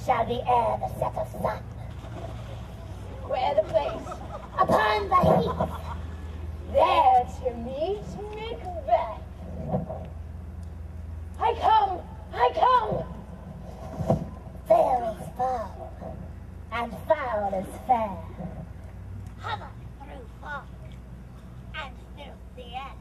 shall be ere the set of sun. Where the place? Upon the heath. There to meet Macbeth. I come! Fair is foul, and foul is fair. Hover through fog, and filthy air.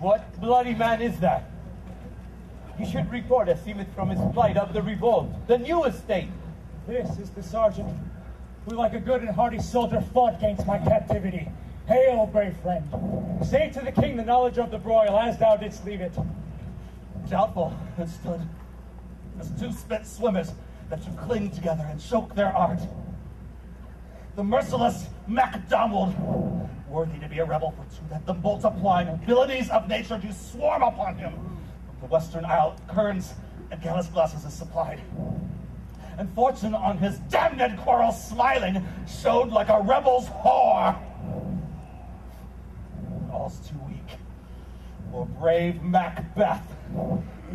What bloody man is that? He should report as seemeth from his flight of the revolt, the new estate. This is the sergeant who, like a good and hearty soldier, fought against my captivity. Hail, brave friend. Say to the king the knowledge of the broil, as thou didst leave it. Doubtful it stood as two spent swimmers that should cling together and choke their art. The merciless Macdonald, worthy to be a rebel for two, that the multiplying villainies of nature do swarm upon him. From the western isle, kerns and gallus glasses is supplied. And fortune on his damned quarrel smiling showed like a rebel's whore. All's too weak for brave Macbeth.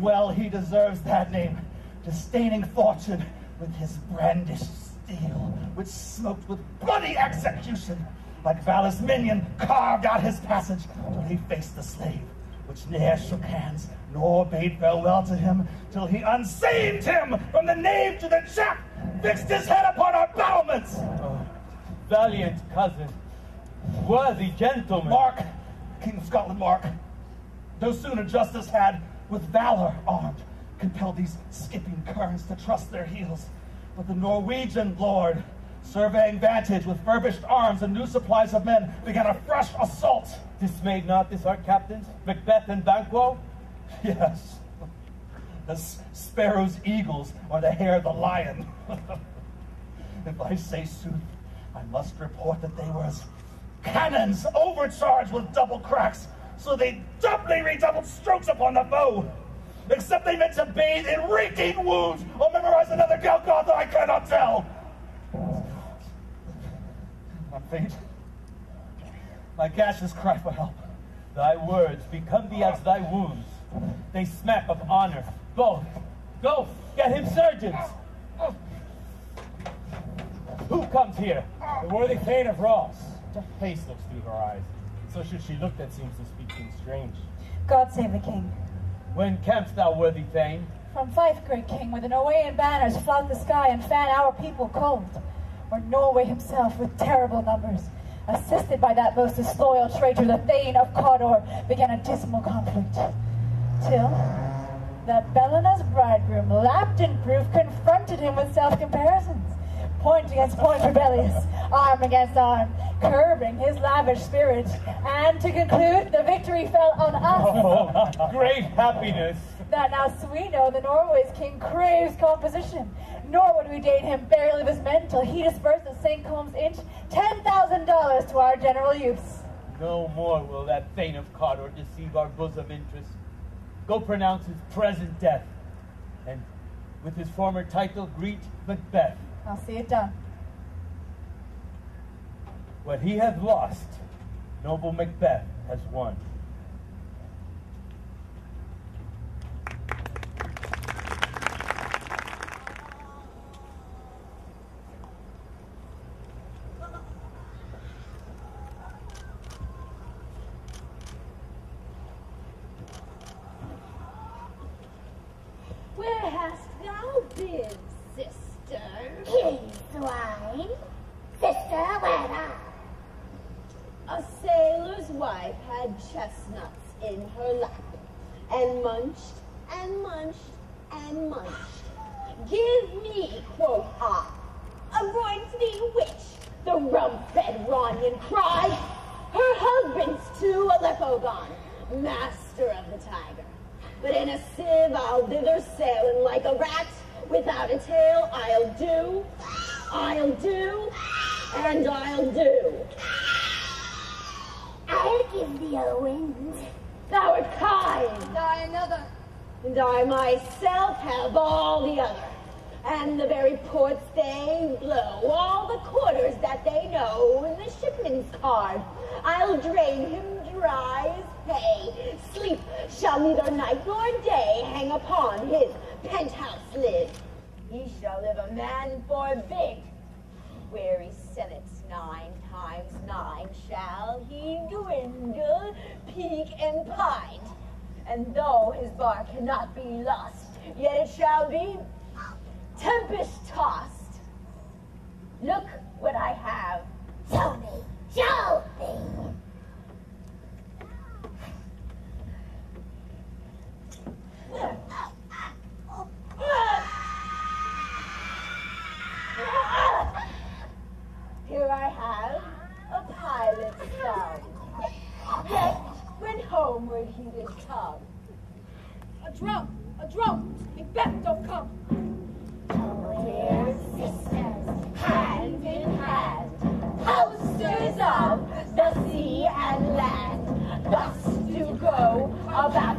Well, he deserves that name, disdaining fortune with his brandished steel, which smoked with bloody execution. Like Valor's minion, carved out his passage till he faced the slave, which ne'er shook hands, nor bade farewell to him, till he unsaved him from the knave to the jack, fixed his head upon our battlements. Oh, valiant cousin, worthy gentleman. Mark, King of Scotland, Mark, no sooner justice had, with valor armed, compelled these skipping kerns to trust their heels, but the Norwegian lord, surveying vantage with furbished arms and new supplies of men, began a fresh assault. Dismayed not this our captains, Macbeth and Banquo? Yes, as sparrows eagles or the hare the lion. If I say sooth, I must report that they were as cannons overcharged with double cracks, so they doubly redoubled strokes upon the foe. Except they meant to bathe in reeking wounds or memorize another Galgoth that I cannot tell. I'm faint. My gashes cry for help. Thy words become thee as thy wounds. They smack of honor. Both. Go, get him surgeons. Who comes here? The worthy Thane of Ross. Just haste looks through her eyes. So should she look that seems to speak things strange. God save the king. When campst thou, worthy Thane? From Fife, great king, where the Norwegian banners flout the sky and fan our people cold, where Norway himself, with terrible numbers, assisted by that most disloyal traitor, the Thane of Cawdor, began a dismal conflict, till that Belena's bridegroom, lapped in proof, confronted him with self-comparisons, point against point rebellious, arm against arm, curbing his lavish spirit, and to conclude, the victory fell on us. Oh, great happiness. That now we know the Norway's king craves composition, nor would we deign him burial of his men till he dispersed at St. Combs Inch $10,000 to our general use. No more will that Thane of Cawdor deceive our bosom interest. Go pronounce his present death, and with his former title greet Macbeth. I'll see it done. What he hath lost, noble Macbeth has won. Where hast thou been, sister? King swine. Sister, where thou? A sailor's wife had chestnuts in her lap, and munched, and munched, and munched. Give me, quoth I, anoint thee which, the rump-fed Ronian cried. Her husband's to Aleppo gone, master of the tiger. But in a sieve I'll thither sailing like a rat, without a tail I'll do, and I'll do. I'll give thee a wind. Thou art kind. I another. And I myself have all the other. And the very ports they blow, all the quarters that they know in the shipman's card. I'll drain him dry as hay. Sleep shall neither night nor day hang upon his penthouse lid. He shall live a man for big. Weary senate's 9 times 9 shall he dwindle, peak, and pine. And though his bar cannot be lost, yet it shall be tempest-tossed. Look what I have. Show me, show me. Here I have a pilot's son. Yet when homeward he did come. A drum, Macbeth don't come. Oh, dear sisters, hand in hand, hosters of the sea and land, thus do go about,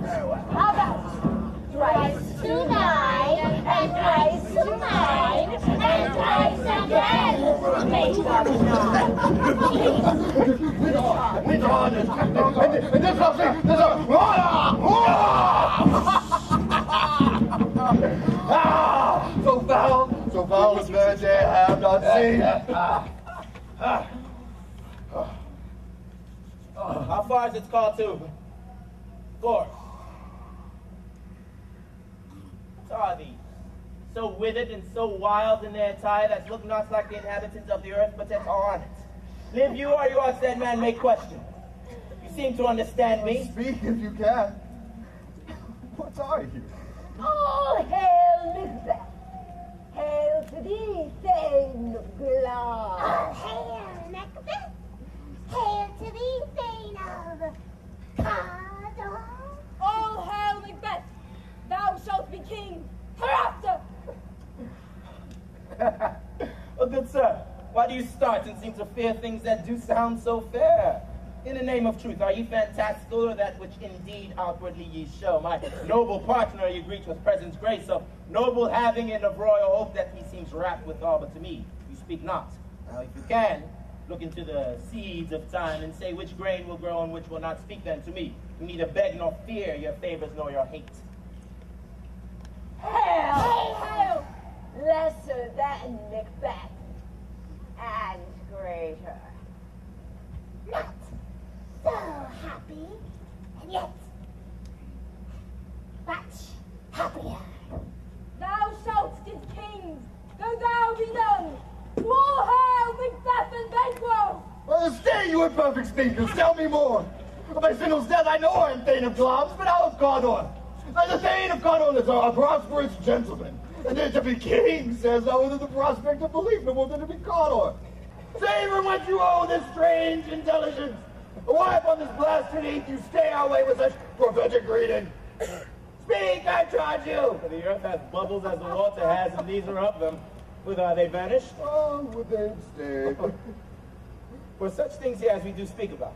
thrice to nine, and thrice to nine, and thrice again, make up nine. And this I'll say, so foul as birds they have not seen. How far is it called to? Gore. What are these? So withered and so wild in their attire that look not like the inhabitants of the earth, but that are on it. Live you, or you are said man may question. You seem to understand me. Speak if you can. What are you? All hail Macbeth! Hail to thee, Thane of Glass! All hail Macbeth! Hail to thee, Thane of Corroding! All hail Macbeth! Thou shalt be king hereafter! Oh, good sir, why do you start and seem to fear things that do sound so fair? In the name of truth, are ye fantastical, or that which indeed outwardly ye show? My noble partner you greet with presence grace, of noble having and of royal hope, that he seems wrapped with all, but to me you speak not. Now if you can, look into the seeds of time and say which grain will grow and which will not. Speak then to me. You neither beg nor fear your favors nor your hate. Hail! Hail! Lesser than Macbeth, and greater. Not so happy, and yet much happier. Thou shalt get kings, though thou be none. More hail Macbeth and Banquo! Well, stay, you imperfect speakers, tell me more. By Sindel's death I know I am Thane of Glamis, but how of Cawdor? The Thane of Cawdor is a prosperous gentleman, and then to be king says no other the prospect of belief no more than to be Cawdor. Savor what you owe this strange intelligence. Why upon this blasted heath you stay our way with such prophetic greeting? Speak, I charge you! For the earth has bubbles as the water has, and these are of them. Whither are they vanished? Oh, would they have stayed? For such things here as we do speak about.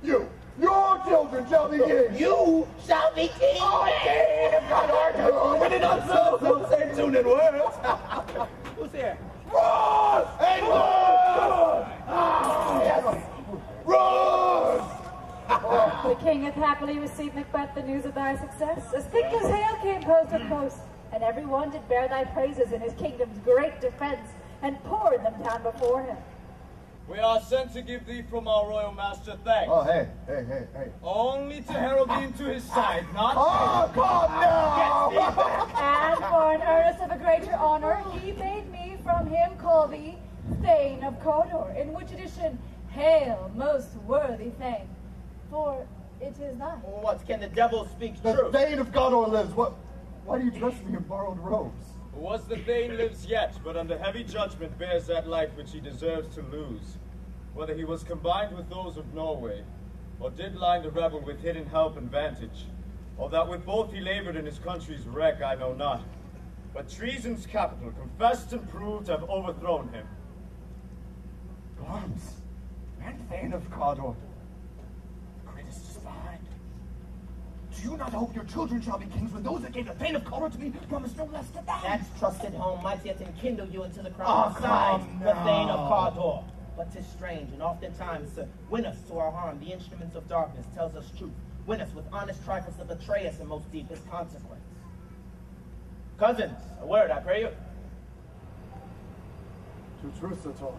You, your children shall be kings! You shall be king! Oh, king of Cawdor! When it not so, say to thy success, as thick as hail came post with post, and every one did bear thy praises in his kingdom's great defense, and poured them down before him. We are sent to give thee from our royal master thanks. Oh, hey. Only to herald thee into his side, not... Oh, God, no! And for an earnest of a greater honor, he bade me from him call thee Thane of Cawdor, in which edition, hail, most worthy Thane, for it is thine. What can the devil speak The true? Thane of Cawdor lives. Why do you dress me in borrowed robes? Was the Thane lives yet, but under heavy judgment bears that life which he deserves to lose. Whether he was combined with those of Norway, or did line the rebel with hidden help and vantage, or that with both he labored in his country's wreck, I know not. But treason's capital confessed and proved to have overthrown him. Arms, and Thane of Cawdor. The greatest is behind. Do you not hope your children shall be kings when those that gave the Thane of Cawdor to me promised no less to them? That trusted home might yet enkindle you into the Oh, crown beside come the now. Thane of Cawdor. But 'tis strange, and oftentimes to win us to our harm, the instruments of darkness tells us truth. Win us with honest trifles to betray us in most deepest consequence. Cousins, a word, I pray you. To truth, Sir Tor.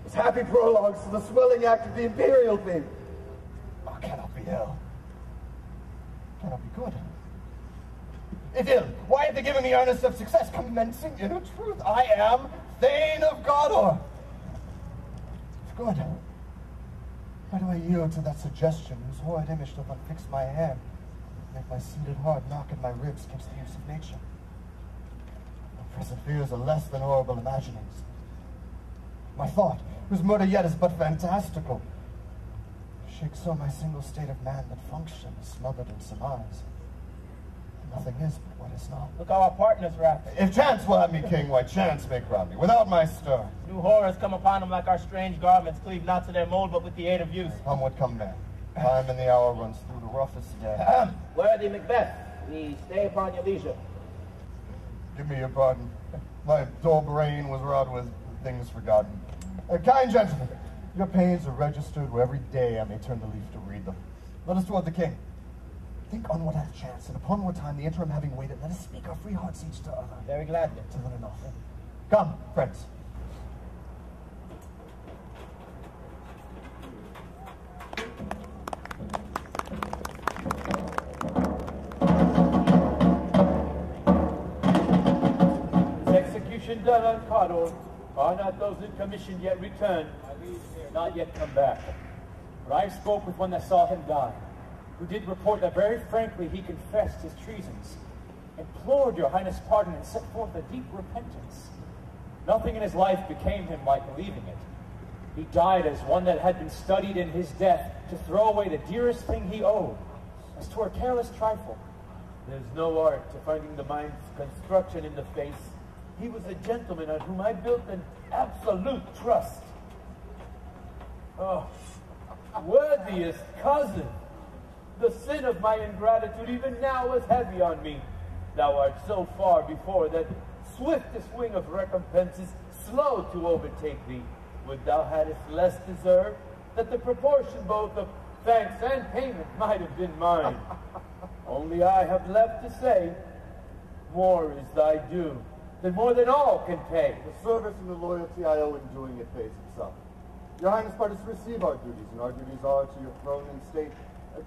As happy prologues to the swelling act of the imperial theme. Oh, cannot be ill. Cannot be good. If ill, why have they given me earnest of success, commencing in a truth? I am Thane of Cawdor. If good, why do I yield to that suggestion whose horrid image doth unfix my hair, make my seated heart knock at my ribs against the use of nature? My present fears are less than horrible imaginings. My thought, whose murder yet is but fantastical, shakes so my single state of man that function is smothered in surmise. Nothing is but what is not. Look how our partners wrap. If chance will have me king, why chance may crown me, without my stir. New horrors come upon them like our strange garments, cleave not to their mold, but with the aid of use. Come what come may. Time and the hour runs through the roughest day. Worthy Macbeth, we stay upon your leisure. Give me your pardon. My dull brain was wrought with things forgotten. Kind gentlemen, your pains are registered where every day I may turn the leaf to read them. Let us toward the king. Think on what hath chanced, and upon what time, the interim having waited, let us speak our free hearts each to other. Very gladly. To one another. Come, friends. Is execution done on Cawdor? Are not those in commission yet returned? Not yet come back. But I spoke with one that saw him die, who did report that very frankly he confessed his treasons, implored your highness' pardon, and set forth a deep repentance. Nothing in his life became him like believing it. He died as one that had been studied in his death to throw away the dearest thing he owed, as to a careless trifle. There's no art to finding the mind's construction in the face. He was a gentleman on whom I built an absolute trust. Oh, worthiest cousin! The sin of my ingratitude even now is heavy on me. Thou art so far before that swiftest wing of recompense is slow to overtake thee. Would thou hadst less deserved, that the proportion both of thanks and payment might have been mine. Only I have left to say, more is thy due, than more than all can pay. The service and the loyalty I owe in doing it pays itself. Your highness part is to receive our duties, and our duties are to your throne and state,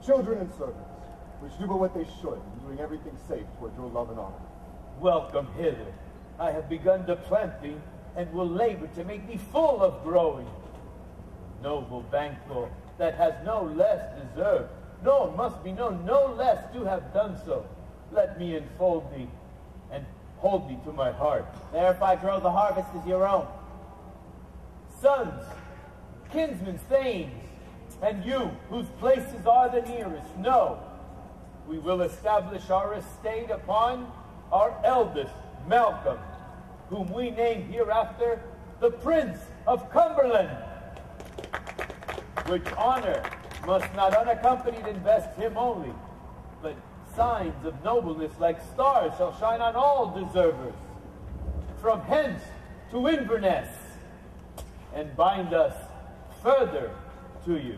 children and servants, which do but what they should, in doing everything safe toward your love and honor. Welcome hither. I have begun to plant thee, and will labor to make thee full of growing. Noble Banquo, that has no less deserved, nor must be known no less to have done so. Let me enfold thee, and hold thee to my heart. There, if I grow, the harvest is your own. Sons, kinsmen, thanes, and you, whose places are the nearest, know, we will establish our estate upon our eldest, Malcolm, whom we name hereafter the Prince of Cumberland, which honor must not unaccompanied invest him only, but signs of nobleness like stars shall shine on all deservers, from hence to Inverness, and bind us further to you.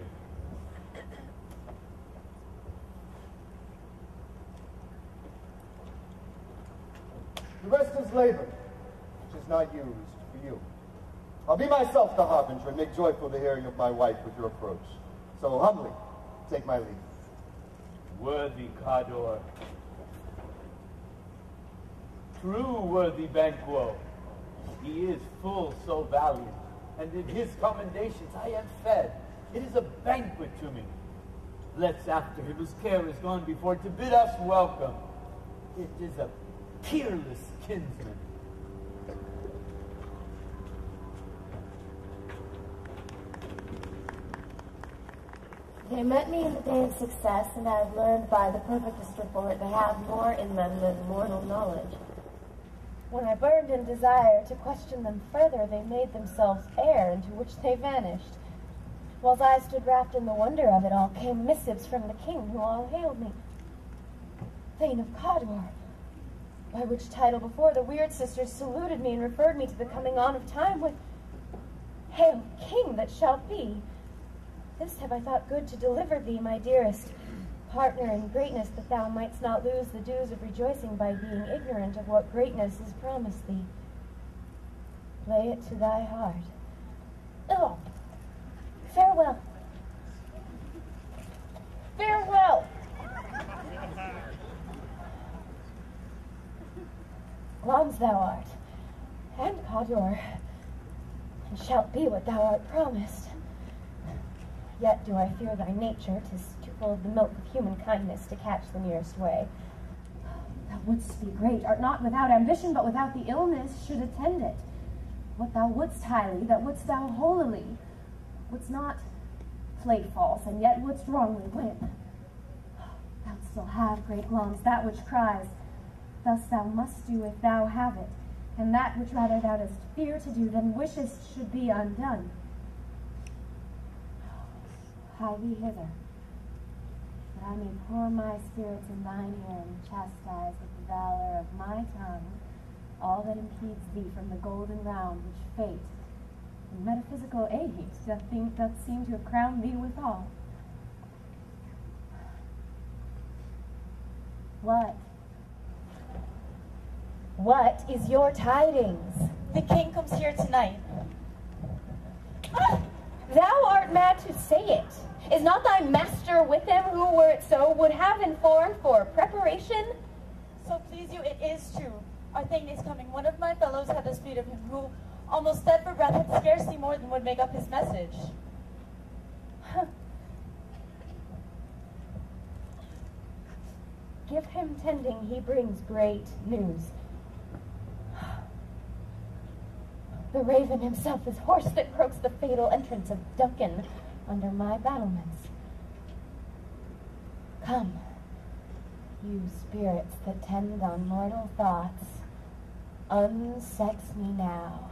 The rest is labor, which is not used for you. I'll be myself the harbinger and make joyful the hearing of my wife with your approach. So humbly, take my leave. Worthy Cador, true worthy Banquo, he is full so valiant, and in his commendations I am fed. It is a banquet to me. Let's after him whose care is gone before to bid us welcome. It is a peerless kinsman. They met me in the day of success, and I have learned by the perfectest report they have more in them than mortal knowledge. When I burned in desire to question them further, they made themselves air, into which they vanished. Whilst I stood wrapped in the wonder of it all, came missives from the king, who all hailed me. Thane of Cador, by which title before the weird sisters saluted me and referred me to the coming on of time with, Hail, king that shalt be! This have I thought good to deliver thee, my dearest partner in greatness, that thou mightst not lose the dues of rejoicing by being ignorant of what greatness is promised thee. Lay it to thy heart. Oh, farewell. Farewell. Glons thou art, and Cador, and shalt be what thou art promised. Yet do I fear thy nature, 'tis too full of the milk of human kindness to catch the nearest way. Thou wouldst be great, art not without ambition, but without the illness should attend it. What thou wouldst highly, that wouldst thou holily, wouldst not play false, and yet wouldst wrongly win. Thou still have, great Glons, that which cries, thus thou must do if thou have it, and that which rather thou dost fear to do than wishest should be undone. Hie thee hither, that I may pour my spirits in thine ear and chastise with the valor of my tongue all that impedes thee from the golden round which fate and metaphysical age doth seem to have crowned thee withal. What is your tidings? The king comes here tonight. Ah, thou art mad to say it. Is not thy master with him, who, were it so, would have informed for preparation? So please you, it is true. Our thane is coming. One of my fellows had the speed of him, who, almost dead for breath, had scarcely more than would make up his message. Give him tending, he brings great news. The raven himself is horse that croaks the fatal entrance of Duncan under my battlements. Come, you spirits that tend on mortal thoughts, unsex me now,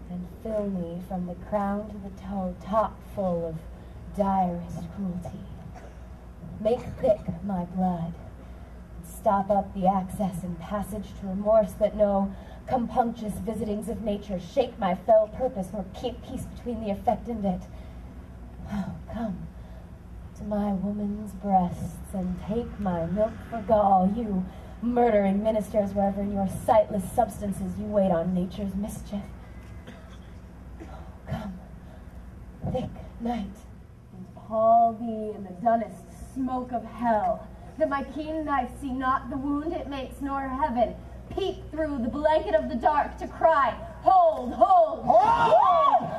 and fill me from the crown to the toe top full of direst cruelty. Make thick my blood, and stop up the access and passage to remorse, that no compunctious visitings of nature shake my fell purpose, nor keep peace between the effect and it. Oh, come to my woman's breasts, and take my milk for gall, you murdering ministers, wherever in your sightless substances you wait on nature's mischief. Oh, come, thick night, and pall thee in the dunnest smoke of hell, that my keen knife see not the wound it makes, nor heaven peep through the blanket of the dark to cry, hold, hold, hold!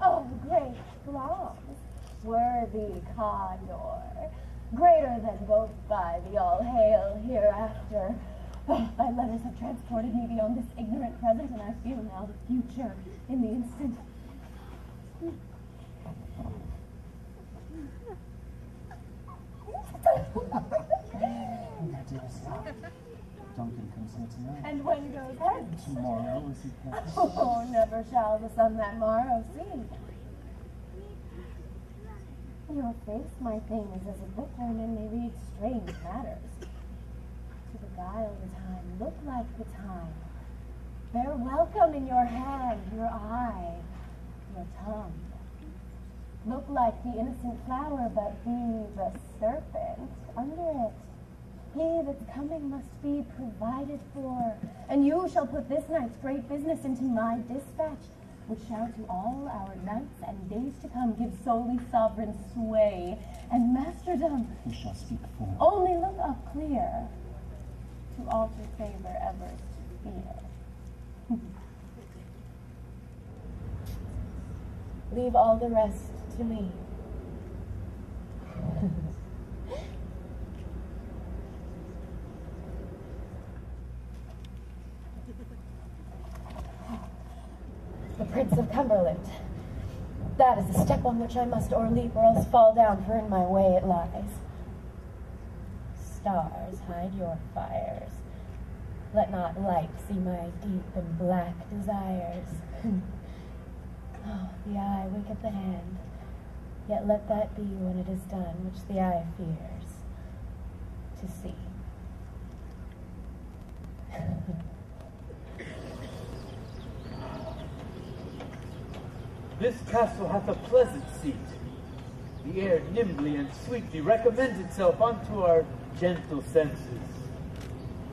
Oh, great Glons, worthy Cador, greater than both by the all-hail hereafter. Oh, thy letters have transported me beyond this ignorant present, and I feel now the future in the instant. My dearest love, Duncan comes here tonight. And when goes hence? Tomorrow, as he promised. Oh, never shall the sun that morrow see. Your face, my thing, is as a bookworm and may read strange matters. To beguile the time, look like the time. Bear welcome in your hand, your eye, your tongue. Look like the innocent flower, but be the serpent under it. He that's coming must be provided for, and you shall put this night's great business into my dispatch, which shall to all our nights and days to come give solely sovereign sway and masterdom. Who shall speak for? Only look up clear, to alter favor ever to fear. Leave all the rest to me. The Prince of Cumberland. That is a step on which I must or leap or else fall down, for in my way it lies. Stars, hide your fires. Let not light see my deep and black desires. Oh, the eye waketh the hand, yet let that be when it is done, which the eye fears to see. This castle hath a pleasant seat. The air nimbly and sweetly recommends itself unto our gentle senses.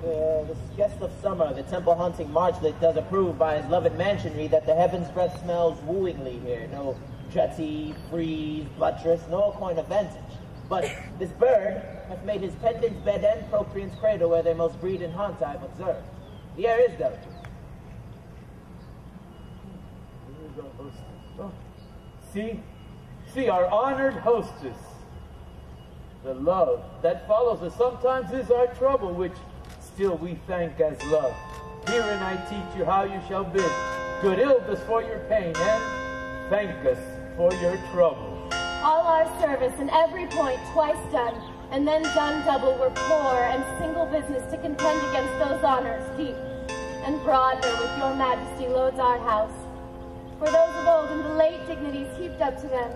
This guest of summer, the temple-haunting marchlet, does approve by his loved mansionry that the heaven's breath smells wooingly here. No jutty, frieze, buttress, no coin of vantage. But this bird hath made his pendant's bed and procreant's cradle where they most breed and haunt, I have observed. The air is delicate. Oh, see our honored hostess. The love that follows us sometimes is our trouble, which still we thank as love. Herein I teach you how you shall bid good illness for your pain, and thank us for your trouble. All our service in every point twice done, and then done double were poor and single business to contend against those honors deep and broad wherewith your majesty loads our house. For those of old and the late dignities heaped up to them,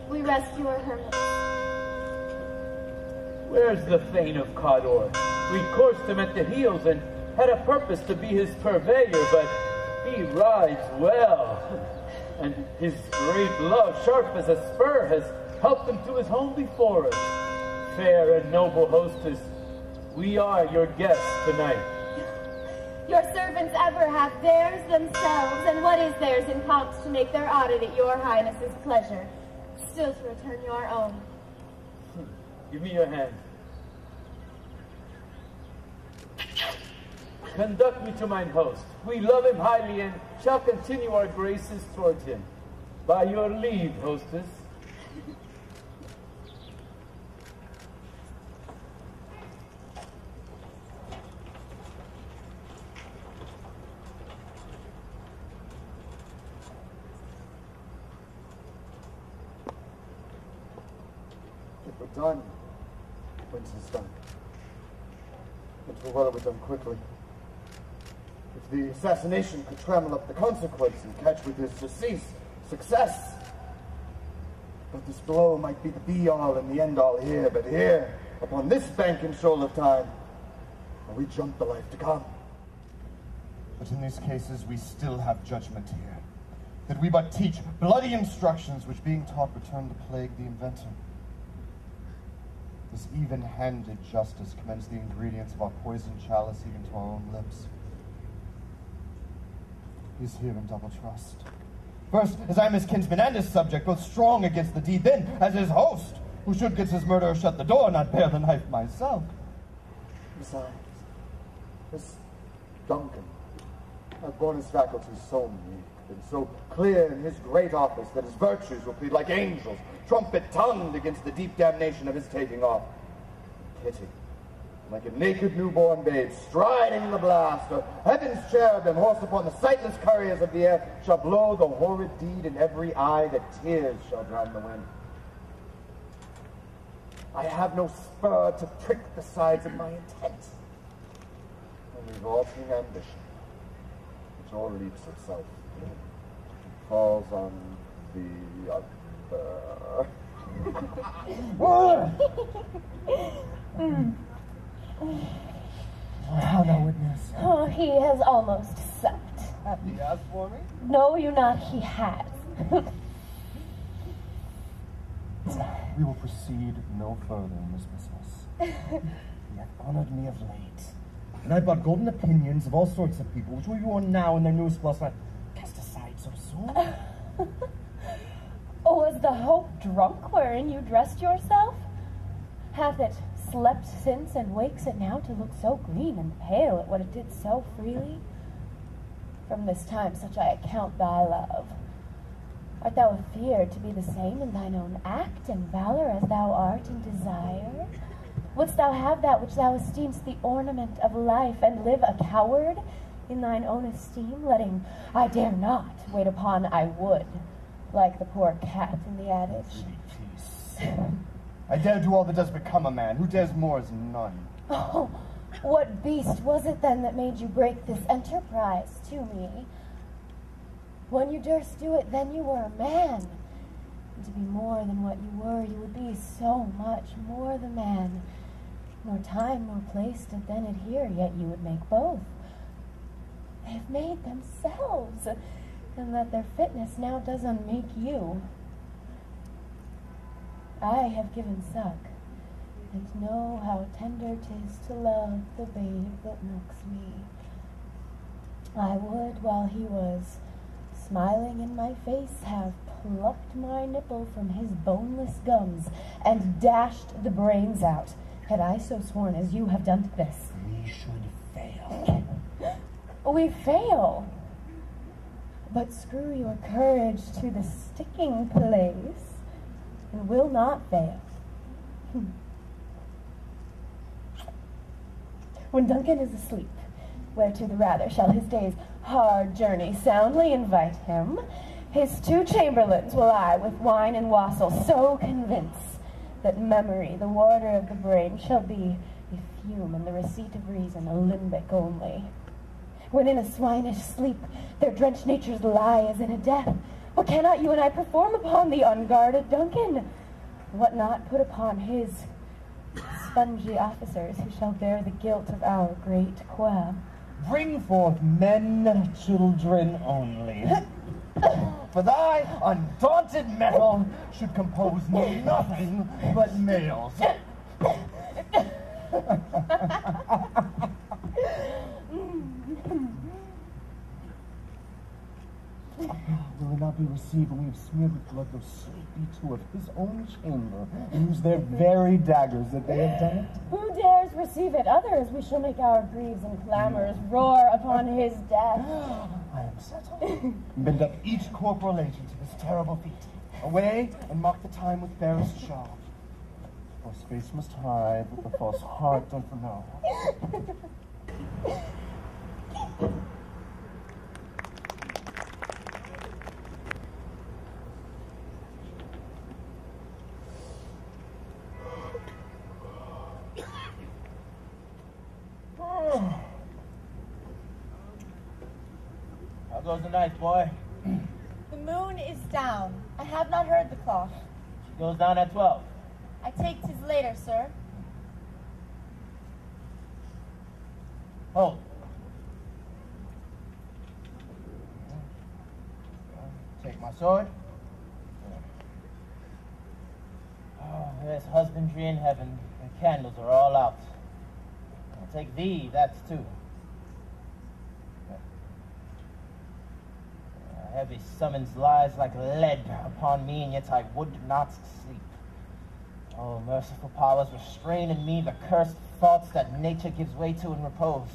we rescue our hermits. Where's the Thane of Cawdor? We coursed him at the heels and had a purpose to be his purveyor, but he rides well. And his great love, sharp as a spur, has helped him to his home before us. Fair and noble hostess, we are your guests tonight. Your servants ever have theirs themselves, and what is theirs in comps to make their audit at your highness's pleasure, still to return your own. Give me your hand. Conduct me to mine host. We love him highly and shall continue our graces towards him. By your leave, hostess. If we're done, Prince is done. It were well it were done quickly. If the assassination could trammel up the consequence and catch with his surcease success. But this blow might be the be-all and the end-all here, but here, upon this bank and shoal of time, we jump the life to come. But in these cases we still have judgment here. That we but teach bloody instructions which being taught return to plague the inventor. This even-handed justice commends the ingredients of our poisoned chalice even to our own lips. He is here in double trust. First, as I am his kinsman and his subject, both strong against the deed, then as his host, who should get his murderer shut the door, not bear the knife myself. Besides, this Duncan hath borne his faculties so meek, and so clear in his great office that his virtues will plead like angels, trumpet-tongued against the deep damnation of his taking off. Pity, like a naked newborn babe, striding the blast, or heaven's cherubim, horsed upon the sightless couriers of the air, shall blow the horrid deed in every eye, that tears shall drown the wind. I have no spur to prick the sides of my intent, and revolting ambition, which all reaps itself, falls on the other. How now, witness? Oh, he has almost supped. Have you asked for me? No, you not, he has. We will proceed no further in this business. He hath honored me of late. And I bought golden opinions of all sorts of people, which will be worn now in their newest plus I cast aside so soon. Was the hope drunk wherein you dressed yourself? Hath it slept since, and wakes it now to look so green and pale at what it did so freely? From this time such I account thy love. Art thou afeard to be the same in thine own act and valor as thou art in desire? Wouldst thou have that which thou esteem'st the ornament of life, and live a coward in thine own esteem, letting I dare not wait upon I would, like the poor cat in the adage? Peace. I dare do all that does become a man. Who dares more is none. Oh, what beast was it then that made you break this enterprise to me? When you durst do it, then you were a man. And to be more than what you were, you would be so much more the man. Nor time nor place did then adhere, yet you would make both. They have made themselves, and that their fitness now does unmake you. I have given suck, and know how tender 'tis to love the babe that milks me. I would, while he was smiling in my face, have plucked my nipple from his boneless gums and dashed the brains out, had I so sworn as you have done to this. We should fail. We fail. But screw your courage to the sticking place, and will not fail. When Duncan is asleep, whereto the rather shall his day's hard journey soundly invite him, his two chamberlains will I with wine and wassail so convince that memory, the warder of the brain, shall be a fume, and the receipt of reason a limbic only. When in a swinish sleep their drenched natures lie as in a death, what cannot you and I perform upon the unguarded Duncan? What not put upon his spongy officers who shall bear the guilt of our great quell? Bring forth men, children only. For thy undaunted mettle should compose nothing but males. Will it not be received when we have smeared with blood those sleepy two of his own chamber, and use their very daggers that they have done it? Who dares receive it? Others we shall make our greaves and clamors roar upon his death. I am settled. Bend up each corporal agent to this terrible feat. Away, and mark the time with barest charge. For space must hide what the false heart doth know. How goes the night, boy? The moon is down. I have not heard the clock. She goes down at 12. I take 'tis later, sir. Hold. Take my sword. Oh, there's husbandry in heaven. The candles are all out. I'll take thee, that's too. A heavy summons lies like lead upon me, and yet I would not sleep. Oh, merciful powers, restrain in me the cursed thoughts that nature gives way to in repose.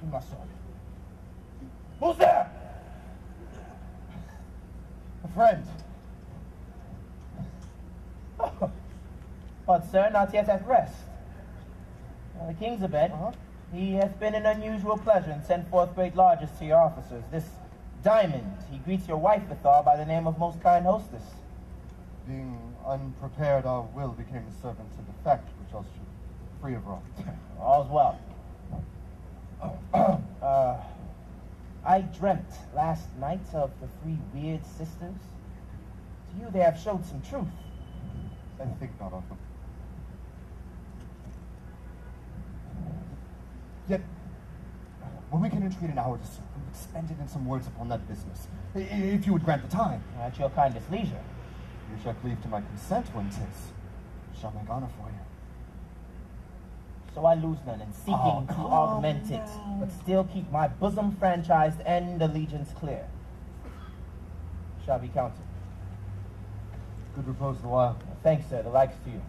Give my sword. Who's there? A friend. Oh. But, sir, not yet at rest. The king's abed. He hath been an unusual pleasure, and sent forth great largesse to your officers. This Diamond, he greets your wife withal by the name of most kind hostess. Being unprepared, our will became the servant to defect, which else should free of wrong. All's well. I dreamt last night of the three weird sisters. To you they have showed some truth. I think not of them. Yet, when we can entreat an hour to serve, we would spend it in some words upon that business, if you would grant the time. At your kindest leisure. You shall cleave to my consent when 'tis. Shall make honor for you. so I lose none in seeking to augment it, but still keep my bosom franchised and allegiance clear. Shall be counted. Good repose the while. Thanks, sir. The likes to you.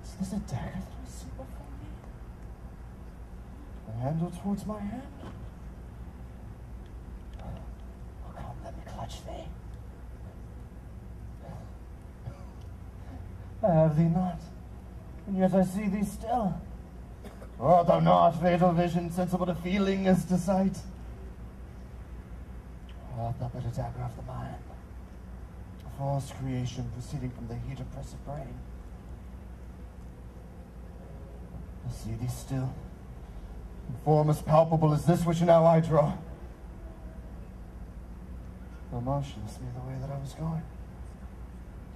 Is this a dagger that I see before me? The handle towards my hand? Oh, come, let me clutch thee. I have thee not, and yet I see thee still. Art thou not fatal vision, sensible to feeling as to sight? Art thou but a dagger of the mind, a false creation proceeding from the heat oppressive brain? I see thee still, in form as palpable as this which now I draw. Thou marshallest me the way that I was going,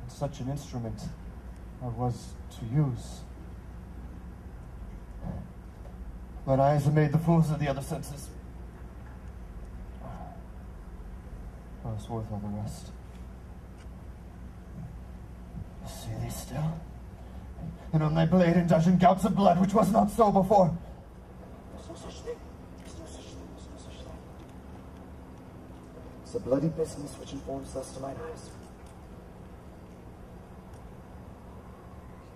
and such an instrument I was to use. Mine eyes have made the fools of the other senses. I was worth all the rest. I see thee still, and on thy blade indulgent gouts of blood, which was not so before. There's no such thing. There's no such thing. There's no such thing. It's a bloody business which informs thus to mine eyes.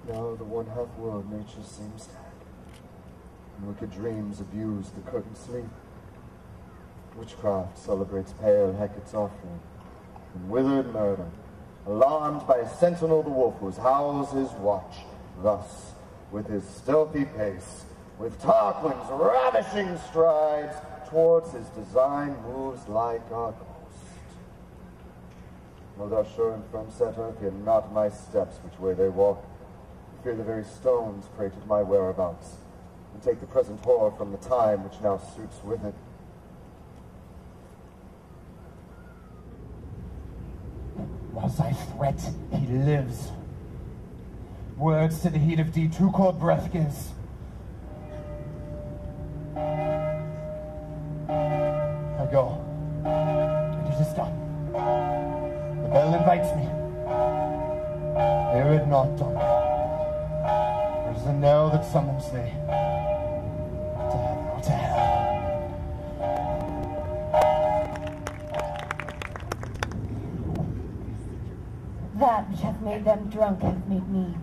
Now the one half world nature seems to have, and wicked dreams abuse the curtained sleep. Witchcraft celebrates pale Hecate's offering, and withered murder, alarmed by a sentinel the wolf whose howls his watch. Thus, with his stealthy pace, with Tarquin's ravishing strides, towards his design moves like a ghost. O thou sure and firm set earth, hear not my steps which way they walk. Fear the very stones prate of my whereabouts, and take the present horror from the time which now suits with it. Was I threat, he lives. Words to the heat of thee too cold breath gives. I go, and it is done. The bell invites me. Hear it not, Duncan. It is a knell that summons thee. To heaven or to hell. That which hath made them drunk hath made me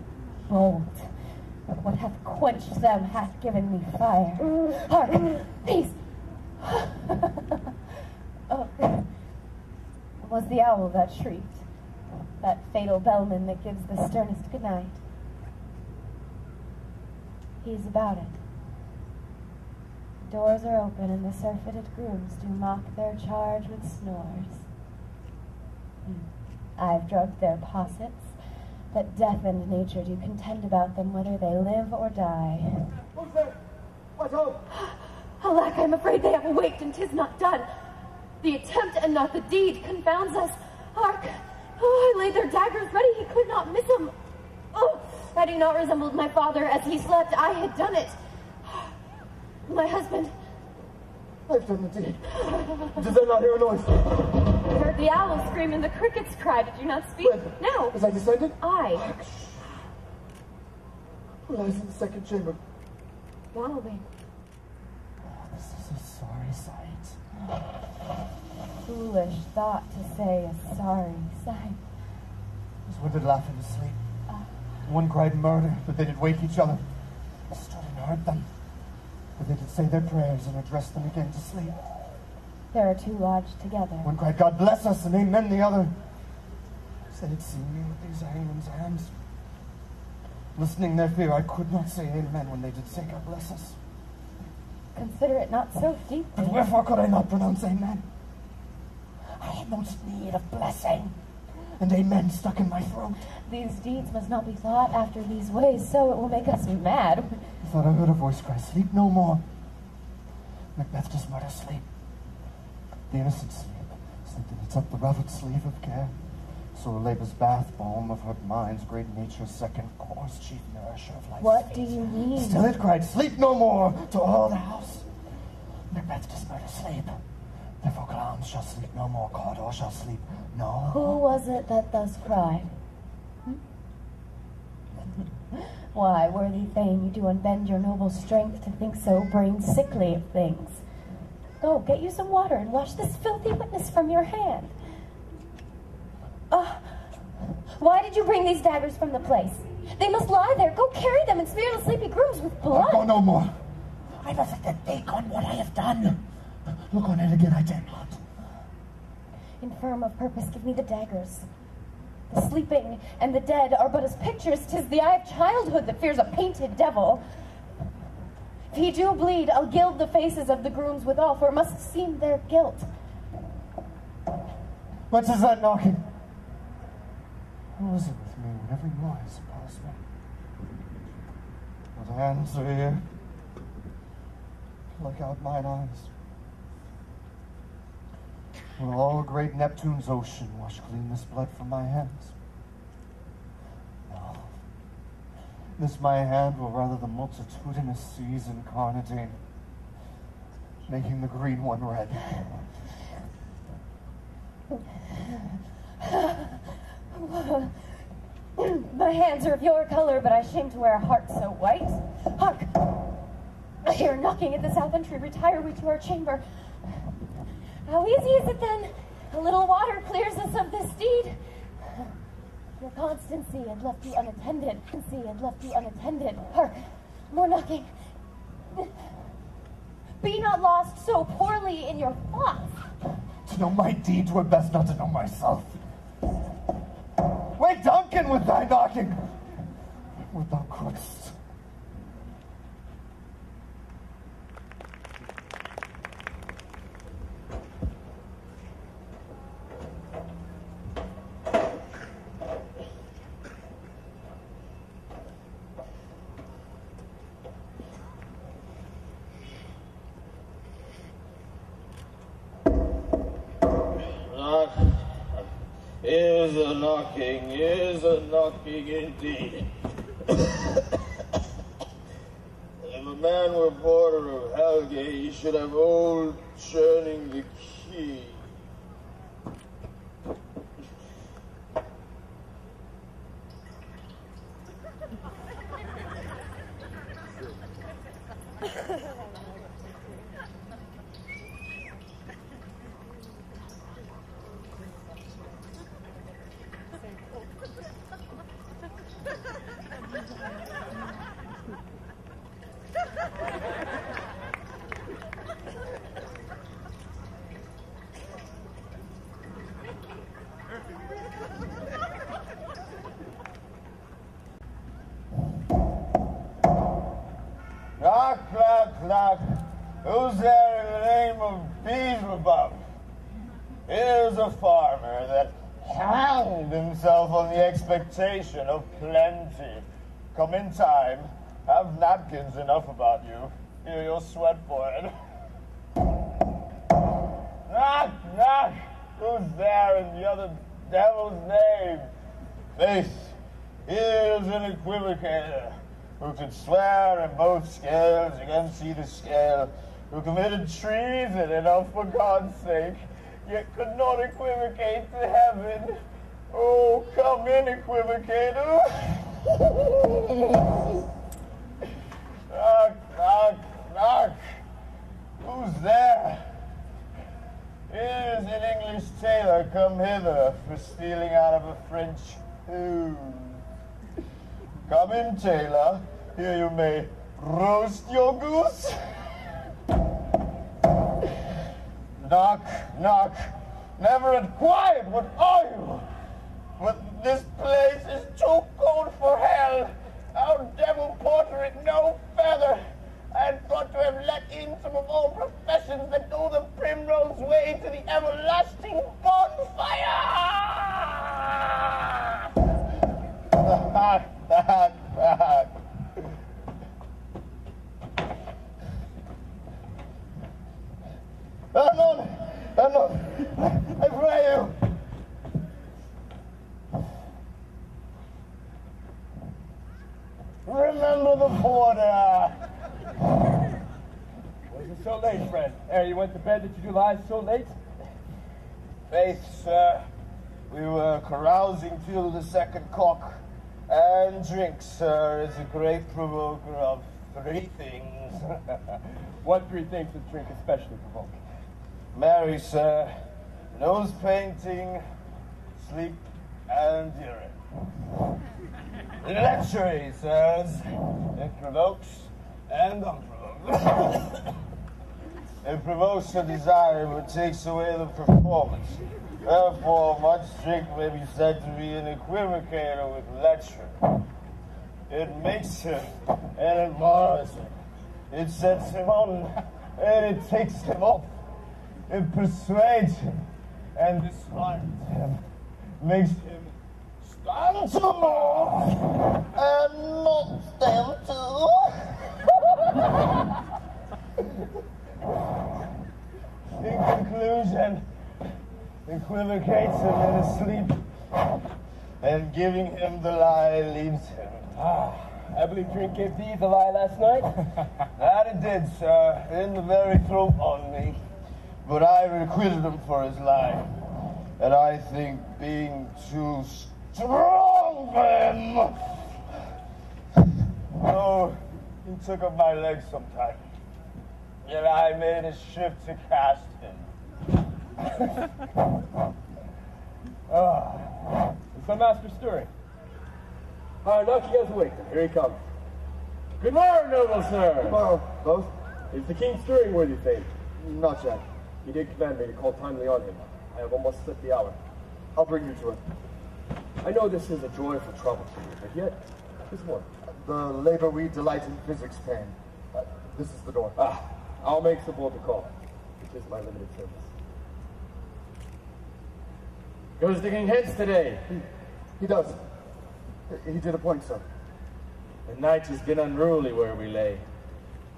bold. But what hath quenched them hath given me fire. Hark! Peace! Oh, it was the owl that shrieked, that fatal bellman that gives the sternest good night. He's about it. Doors are open, and the surfeited grooms do mock their charge with snores. I've drugged their possets, that death and nature do contend about them whether they live or die. Who's there? What's up? Alack, I'm afraid they have awaked, and 'tis not done. The attempt and not the deed confounds us. Hark! Oh, I laid their daggers ready, he could not miss them. Oh, had he not resembled my father as he slept, I had done it. My husband. I've done the deed. Did I not hear a noise? I heard the owl scream and the crickets cry. Did you not speak? When? Now. As I descended? I. Who lies in the second chamber? Wallowing. Oh, this is a sorry sight. Foolish thought to say a sorry sight. Those women did laugh in his sleep. One cried murder, but they did wake each other. I stood and heard them. But they did say their prayers and address them again to sleep. There are two lodged together. One cried, God bless us, and amen the other. They had seen me with these hangman's hands. Listening their fear, I could not say amen when they did say God bless us. Consider it not so deeply. But wherefore could I not pronounce amen? I had most need of blessing, and amen stuck in my throat. These deeds must not be thought after these ways, so it will make us mad. I thought I heard a voice cry, sleep no more. Macbeth does murder sleep. The innocent sleep, sleep that eats up the raveled sleeve of care. So labor's bath, balm of her mind's great nature's second course, chief nourisher of life. What do you mean? Still it cried, sleep no more, to all the house. Macbeth dismurder, sleep. Therefore clowns shall sleep no more, Cawdor shall sleep no. Who was it that thus cried? Why, worthy Thane, you do unbend your noble strength to think so brain sickly of things. Go, get you some water and wash this filthy witness from your hand. Why did you bring these daggers from the place? They must lie there. Go carry them and smear the sleepy grooms with blood. I'll go no more. I must think on what I have done. Look on it again, I dare not. Infirm of purpose, give me the daggers. The sleeping and the dead are but as pictures. 'Tis the eye of childhood that fears a painted devil. If he do bleed, I'll gild the faces of the grooms withal, for it must seem their guilt. What is that knocking? Who is it with me when every noise appalls me? What hands are here? Pluck out mine eyes. Will all great Neptune's ocean wash clean this blood from my hands? No. This my hand will rather the multitudinous seas incarnadine, making the green one red. My hands are of your color, but I shame to wear a heart so white. Hark! I hear knocking at the south entry. Retire we to our chamber. How easy is it then? A little water clears us of this deed. Your constancy had left you unattended. Hark! More knocking. Be not lost so poorly in your thoughts. To know my deeds were best not to know myself. Wake Duncan with thy knocking, would thou couldst. Is a knocking indeed. If a man were porter of Helgate, he should have old churning the key. Knock, knock, knock. Who's there in the name of Beelzebub? Here's a farmer that hanged himself on the expectation of plenty. Come in time. Have napkins enough about you. Here, you'll sweat for it. Knock, knock. Who's there in the other devil's name? Faith, here's an equivocator who could swear in both scales against either scale, who committed treason enough for God's sake, yet could not equivocate to heaven. Oh, come in, equivocator. Knock, knock, knock. Who's there? Here's an English tailor come hither for stealing out of a French tomb. Come in, tailor. Here you may roast your goose. Knock, knock. Never had quiet, what are you? But this place is too cold for hell. Our devil porter it no feather. I had thought to have let in some of all professions that go the primrose way to the everlasting bonfire. Anon, I pray you. Order! Was it so late, friend? You went to bed that you do lie so late? Faith, sir, we were carousing till the second cock. And drink, sir, is a great provoker of three things. What three things does drink especially provoke? Marry, sir, nose painting, sleep, and urine. Lechery, sirs. It provokes and unprovokes. It provokes a desire but takes away the performance. Therefore, much drink may be said to be an equivocator with lechery. It makes him and it mars him. It sets him on and it takes him off. It persuades him and disheartens him. Makes him stand to and not stand to. In conclusion, equivocates him in his sleep, and giving him the lie leaves him. I believe drink gave thee the lie last night. That it did, sir, in the very throat on me. But I requited him for his lie, and I think being too strong for him. Oh, he took up my legs sometime. Yet I made a shift to cast him. Is my master stirring? Knock you guys awake. Here he comes. Good morning, noble sir. Tomorrow, both? Is the king stirring, worthy fame? Not yet. He did command me to call timely on him. I have almost slipped the hour. I'll bring you to it. I know this is a joyful trouble to you, but yet, this one. The labor we delight in physics pain. This is the door. I'll make so bold to call. It is my limited service. Goes the king hence today? He does. He did appoint so. The night has been unruly where we lay.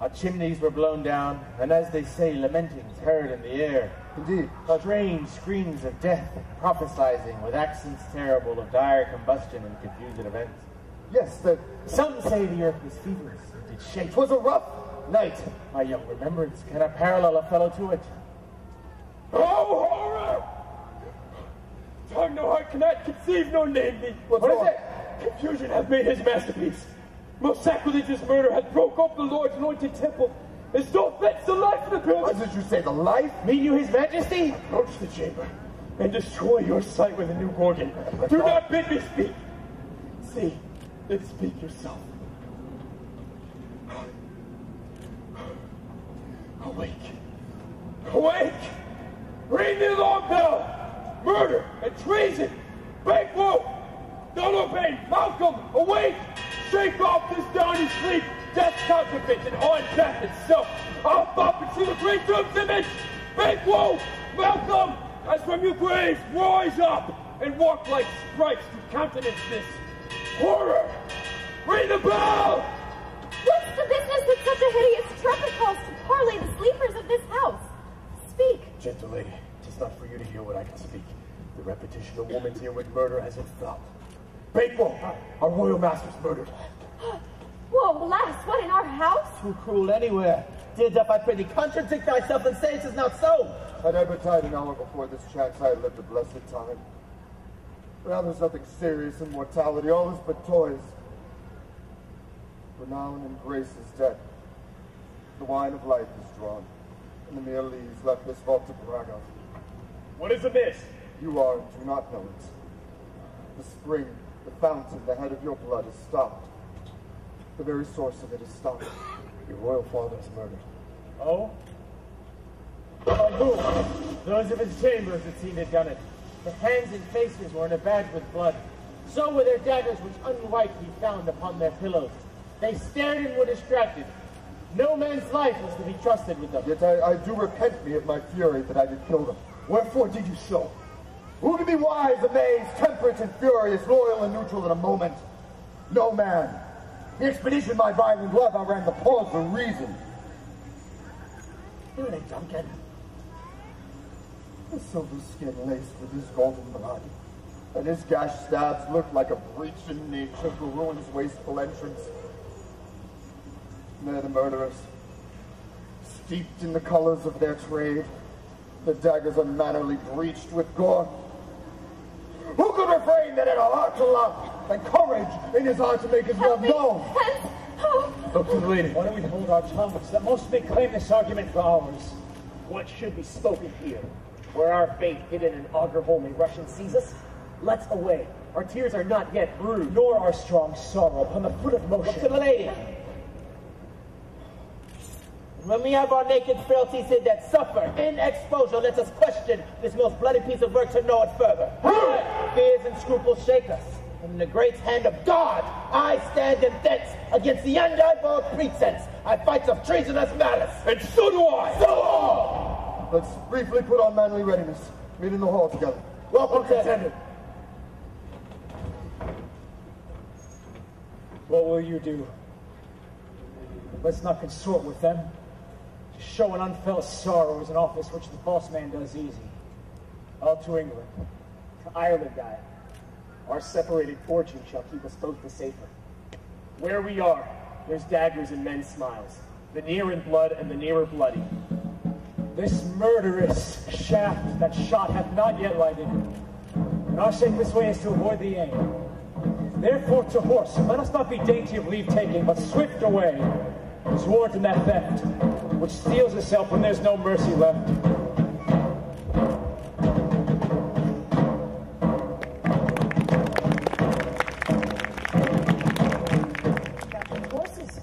Our chimneys were blown down, and as they say, lamentings heard in the air. Indeed. Strange screams of death, prophesizing with accents terrible of dire combustion and confused events. Yes, some say the earth was feverish and did shake. 'Twas a rough night. My young remembrance cannot parallel a fellow to it. Oh, horror! Tongue no heart cannot conceive nor name thee. What is it? Confusion hath made his masterpiece. Most sacrilegious murder hath broke up the Lord's anointed temple, and stole thence the life of the pilgrim. What did you say, the life? Mean you his majesty? Approach the chamber, and destroy your sight with a new gorgon. Do not bid me speak. See, then speak yourself. Awake. Awake! Ring the alarm bell! Murder and treason! Banquo! Donalbain! Malcolm! Awake! Shake off this downy sleep! Death's counterfeit and on death itself! I'll bop and see the great doom's image! Banquo! Malcolm! As from your graves, rise up and walk like sprites to countenance this horror! Ring the bell! What's the business with such a hideous trumpet calls to parley the sleepers of this house? Speak. Gentle lady, 'tis not for you to hear what I can speak. The repetition of woman's here with murder as it felt. Bakewell, our royal master's murdered. Whoa, alas, what, in our house? Too cruel anywhere. Dear doth I prithee contradict thyself and say it is not so. Had I betide an hour before this chance, I had lived a blessed time. But now there's nothing serious in mortality, all is but toys. Renown and grace is dead. The wine of life is drawn, and the mere lees left this vault to brag of. What is amiss? You are and do not know it. The spring, the fountain, the head of your blood is stopped. The very source of it is stopped. Your royal father is murdered. Oh? By whom? Those of his chambers had seen it done it. The hands and faces were in a bed with blood. So were their daggers which unwiped he found upon their pillows. They stared and were distracted. No man's life was to be trusted with them. Yet I do repent me of my fury that I did kill them. Wherefore did you so? Who can be wise, amazed, temperate, and furious, loyal and neutral in a moment? No man. The expedition my violent love outran the pause for reason. Here they, Duncan. The silver skin laced with his golden blood, and his gashed stabs looked like a breach in nature for ruin's wasteful entrance. They're the murderers. Steeped in the colors of their trade, the daggers unmannerly breached with gore. Who could refrain that had a heart to love, and courage in his heart to make his love known? Look to the lady. Why don't we hold our tongues, that most may claim this argument for ours? What should be spoken here? Where our fate hidden in augur hole may Russian seize us? Let's away. Our tears are not yet brewed, nor our strong sorrow upon the foot of motion. Look to the lady. When we have our naked frailties hid that suffer in exposure, let us question this most bloody piece of work to know it further. Fears and scruples shake us. In the great hand of God, I stand in defense against the undivulged pretense. I fight of treasonous malice. And so do I. So all. Let's briefly put on manly readiness. Meet in the hall together. Welcome, contender. What will you do? Let's not consort with them. To show an unfelt sorrow is an office which the false man does easy. Out to England. To Ireland, I. Our separated fortune shall keep us both the safer. Where we are, there's daggers and men's smiles. The near in blood and the nearer bloody. This murderous shaft that shot hath not yet lighted. And our safest way is to avoid the aim. Therefore to horse, let us not be dainty of leave-taking, but swift away. Sworn to that theft, which steals itself when there's no mercy left. Horses,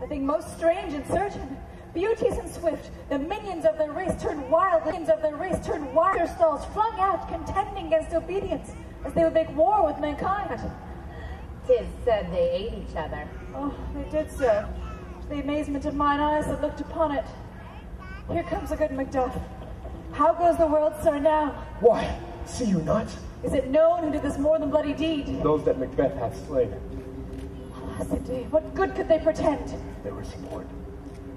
a thing most strange and certain. Beauteous and swift, the minions of their race turn wild, their stalls flung out, contending against obedience, as they would make war with mankind. 'Tis said they ate each other. Oh, they did so, to the amazement of mine eyes that looked upon it. Here comes a good Macduff. How goes the world, sir, now? Why, see you not? Is it known who did this more than bloody deed? Those that Macbeth hath slain. Alas, indeed, what good could they pretend? There is support.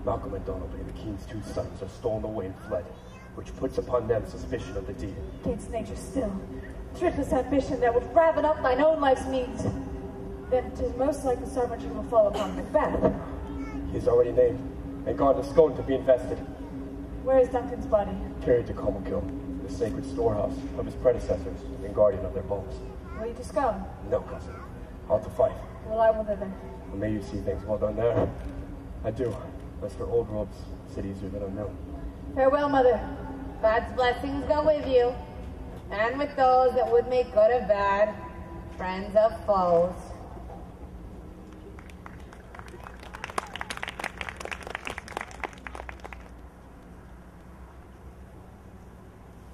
Malcolm and Donalbain, the king's two sons, are stolen away and fled, which puts upon them suspicion of the deed. Against nature still, thriftless ambition that would raven up thine own life's means. Then 'tis most likely sovereignty will fall upon Macbeth. He is already named, and gone to Scone to be invested. Where is Duncan's body? Carried to Colmkill, the sacred storehouse of his predecessors, and guardian of their bones. Will you to Scone? No, cousin. Out to fight. Well, I will thither. And may you see things well done there. I do, lest our old robes sit easier than our new. Farewell, mother. God's blessings go with you, and with those that would make good of bad, friends of foes.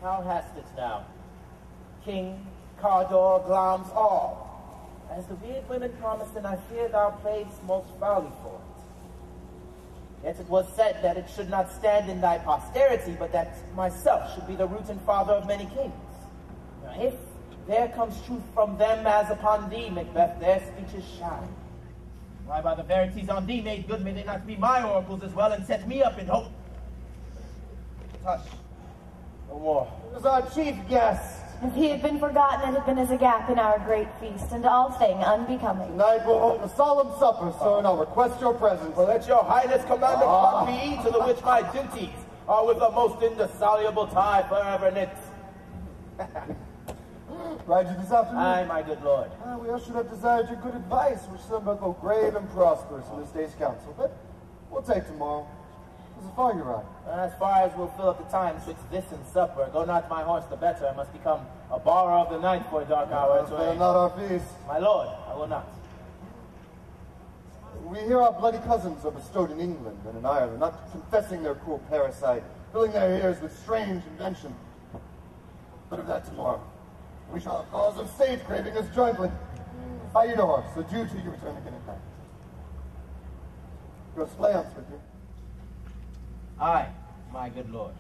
How hast it now? King, Cawdor, Glamis, all. As the weird women promised, and I fear thou playedst most foully for it. Yet it was said that it should not stand in thy posterity, but that myself should be the root and father of many kings. Now, if there comes truth from them as upon thee, Macbeth, their speeches shine. Why, by the verities on thee made good, may they not be my oracles as well, and set me up in hope. Tush. No more. It was our chief guest. If he had been forgotten, it had been as a gap in our great feast, and all thing unbecoming. Tonight we'll hold a solemn supper, sir, and I'll request your presence. Well, let your highness command upon me, to the which my duties are with the most indissoluble tie forever knit. Ride you this afternoon? Aye, my good lord. We all should have desired your good advice, which some but go grave and prosperous in this day's council. But we'll take tomorrow. As far you ride? As far as will fill up the time twixt this and supper. Go not my horse the better. I must become a borrower of the night for a dark hour. Fail not our feast. My lord, I will not. We hear our bloody cousins are bestowed in England and in Ireland, not confessing their cruel parasite, filling their ears with strange invention. But of that tomorrow. We shall have cause of stage craving us jointly. I eat a horse, adieu till you return again at night. Your slayance with you. Aye, my good lord.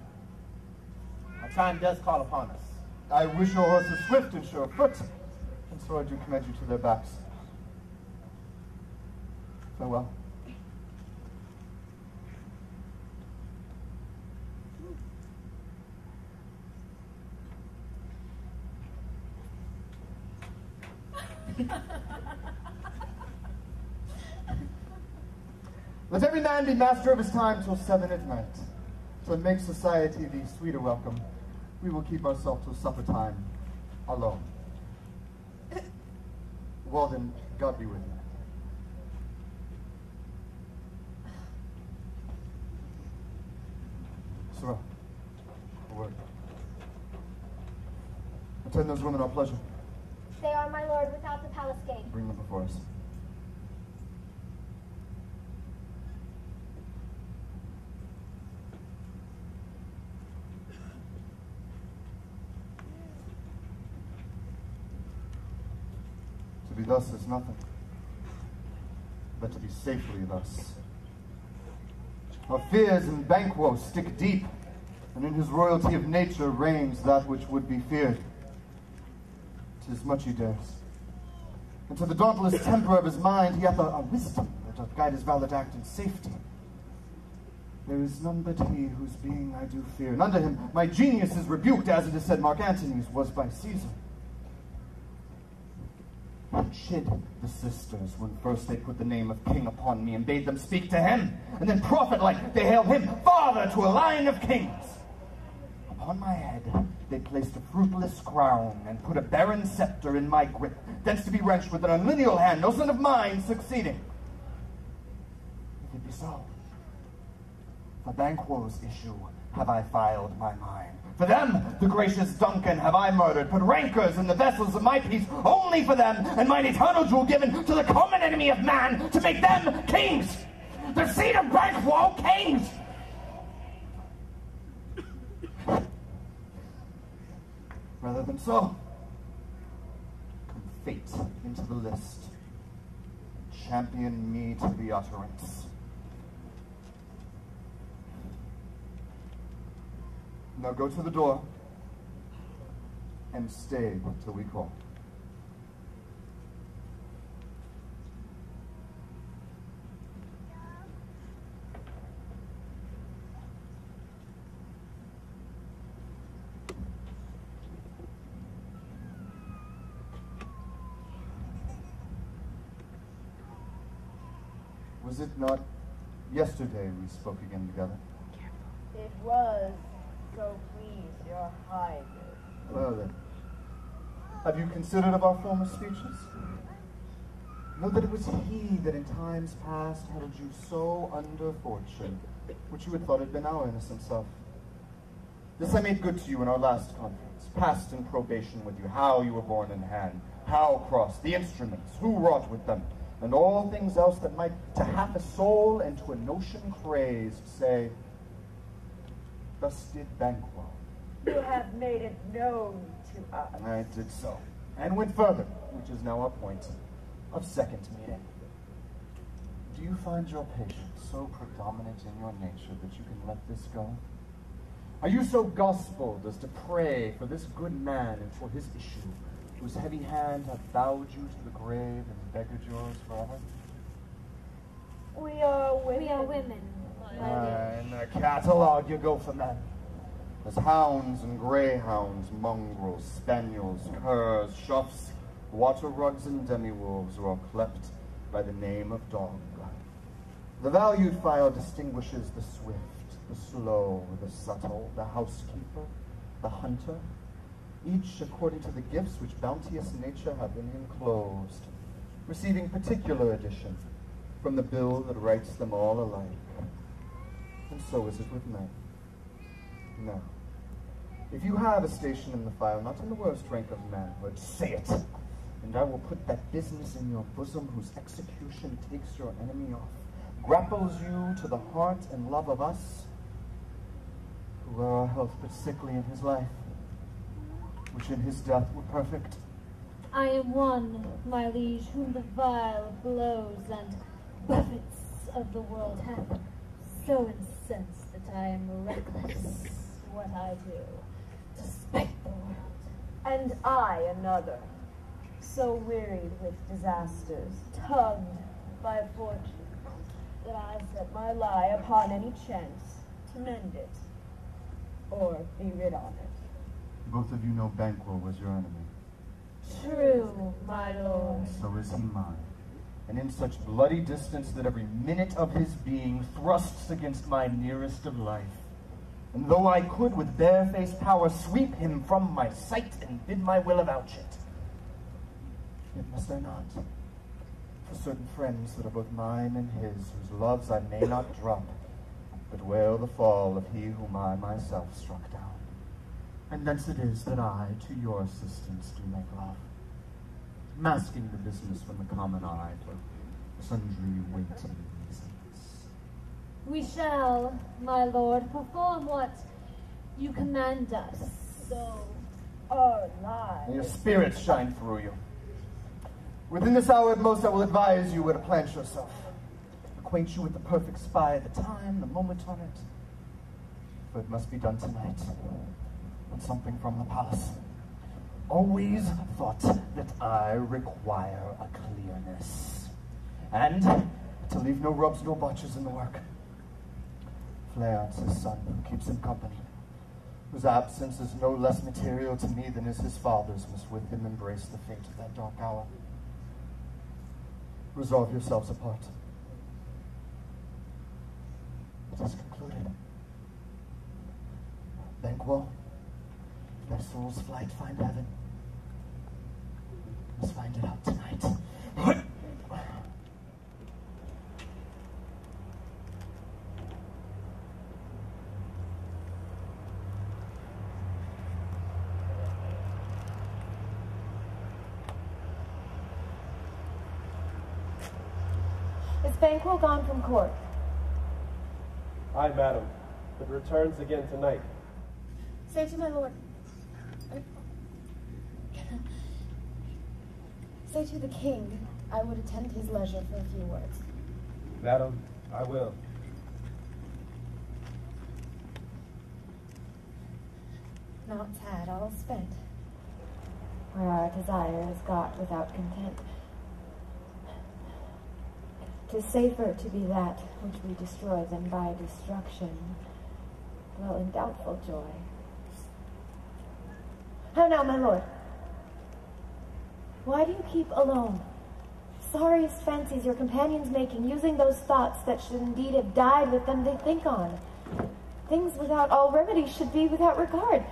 Our time does call upon us. I wish your horses swift and sure of foot, and so I do commend you to their backs. Farewell. Let every man be master of his time till 7 at night. To make society the sweeter welcome, we will keep ourselves till supper time alone. Well then, God be with you. Sir, a word. Attend those women our pleasure. They are, my lord, without the palace gate. Bring them before us. To be thus is nothing, but to be safely thus. Our fears in Banquo stick deep, and in his royalty of nature reigns that which would be feared. 'Tis much he dares. And to the dauntless temper of his mind he hath a wisdom that doth guide his valid act in safety. There is none but he whose being I do fear, and under him my genius is rebuked, as it is said Mark Antony's was by Caesar. I chid the sisters when first they put the name of king upon me and bade them speak to him, and then prophet-like they hailed him father to a line of kings. Upon my head they placed a fruitless crown and put a barren scepter in my grip, thence to be wrenched with an unlineal hand, no son of mine succeeding. If it be so, for Banquo's issue have I filed my mind. For them, the gracious Duncan, have I murdered, put rancors in the vessels of my peace, only for them, and mine eternal jewel given to the common enemy of man, to make them kings! The seed of Banquo, kings! Rather than so, come fate into the list, champion me to the utterance. Now go to the door and stay till we call. Was it not yesterday we spoke again together? It was. So please, your highness. Well then, have you considered of our former speeches? Know that it was he that in times past held you so under fortune, which you had thought had been our innocent self. This I made good to you in our last conference, passed in probation with you, how you were borne in hand, how crossed, the instruments, who wrought with them, and all things else that might to half a soul and to a notion crazed say, thus did Banquo. You have made it known to us. I did so, and went further, which is now our point of second meeting. Do you find your patience so predominant in your nature that you can let this go? Are you so gospeled as to pray for this good man and for his issue, whose heavy hand hath bowed you to the grave and beggared yours forever? We are women. We are women. In the catalogue you go for men. As hounds and greyhounds, mongrels, spaniels, curs, choughs, water rugs, and demi-wolves are all clept by the name of dog. The valued file distinguishes the swift, the slow, the subtle, the housekeeper, the hunter, each according to the gifts which bounteous nature hath in him closed, receiving particular addition from the bill that writes them all alike. And so is it with men. Now, if you have a station in the file, not in the worst rank of manhood, say it, and I will put that business in your bosom whose execution takes your enemy off, grapples you to the heart and love of us, who are our health but sickly in his life, which in his death were perfect. I am one, my liege, whom the vile blows and buffets of the world have so incensed that I am reckless what I do to spite the world. And I another, so wearied with disasters, tugged by fortune, that I set my lie upon any chance to mend it, or be rid of it. Both of you know Banquo was your enemy. True, my lord. So is he mine. and in such bloody distance that every minute of his being thrusts against my nearest of life. And though I could with barefaced power sweep him from my sight and bid my will avouch it, yet must I not, for certain friends that are both mine and his, whose loves I may not drop, but wail the fall of he whom I myself struck down. And thence it is that I to your assistance do make love, masking the business from the common eye for sundry weighty reasons. We shall, my lord, perform what you command us. So our lives. And your spirits shine through you. Within this hour at most, I will advise you where to plant yourself. Acquaint you with the perfect spy, the time, the moment on it. For it must be done tonight, on something from the palace. Always thought that I require a clearness. And to leave no rubs, no botches in the work. Fleance's son, who keeps him company, whose absence is no less material to me than is his father's, must with him embrace the fate of that dark hour. Resolve yourselves apart. It is concluded. Banquo, if their soul's flight find heaven, must find it out tonight. Is Banquo gone from court? Aye, madam, but returns again tonight. Say to my lord. Say to the king I would attend his leisure for a few words. Madam, I will. Not sad, all spent. Where our desire is got without content. 'Tis safer to be that which we destroy than by destruction dwell in doubtful joy. How now, my lord? Why do you keep alone? Sorriest fancies your companions making, using those thoughts that should indeed have died with them they think on. Things without all remedy should be without regard.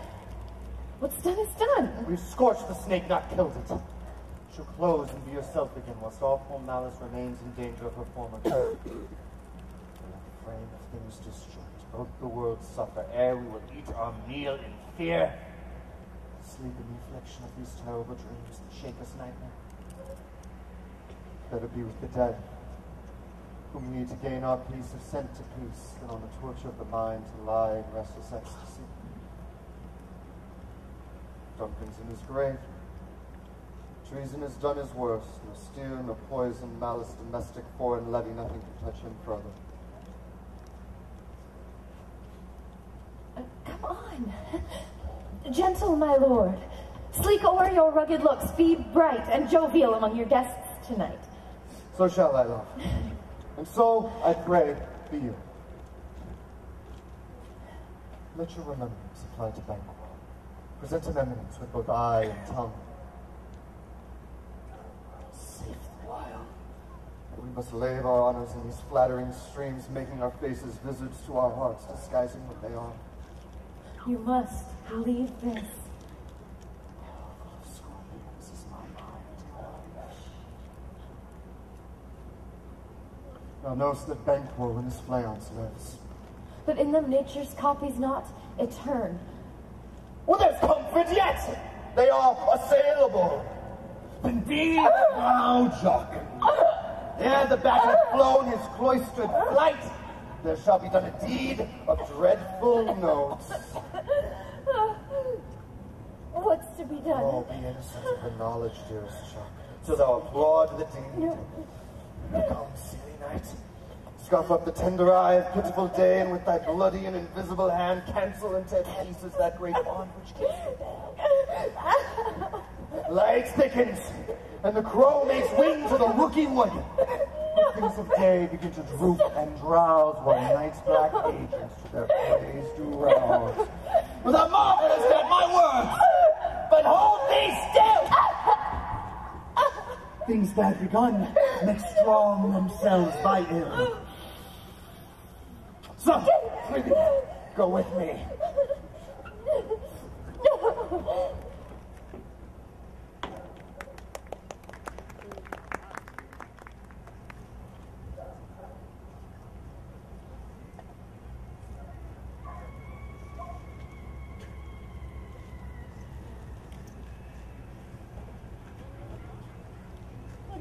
What's done is done. We've scorched the snake, not killed it. She'll close and be yourself again, whilst awful malice remains in danger of her former kind. Let the frame of things destroyed, both the worlds suffer, ere we will eat our meal in fear. Sleep in the affliction of these terrible dreams that shake us nightly. Better be with the dead, whom we need to gain our peace, if sent to peace, than on the torture of the mind to lie in restless ecstasy. Duncan's in his grave. Treason has done his worst, nor steel, nor poison, malice, domestic, foreign levy, nothing can touch him further. Come on. Gentle, my lord. Sleek o'er your rugged looks, be bright and jovial among your guests tonight. So shall I, love. And so, I pray, be you. Let your remembrance apply to Banquo. Present him eminence with both eye and tongue. Safe the while. And we must lave our honors in these flattering streams, making our faces visage to our hearts, disguising what they are. You must believe this. Thou knowest that Banquo in his fleance lives. But in them nature's copies not etern. Well, there's comfort yet! They are assailable. Then be thou jocund. Ere the bat hath flown his cloistered flight, there shall be done a deed of dreadful notes. What's to be done? Oh, be innocent of the knowledge, dearest Chuck, till thou applaud the deed. Come, silly knight. Scoff up the tender eye of pitiful day, and with thy bloody and invisible hand cancel into pieces that great bond which keeps you down. Light thickens, and the crow makes wing to the rooky wood. The things of day begin to droop and drowse, while night's black agents to their praise do rouse. With a marvelous at my words, but hold thee still! Things bad begun. make strong themselves by ill. So, prithee, go with me.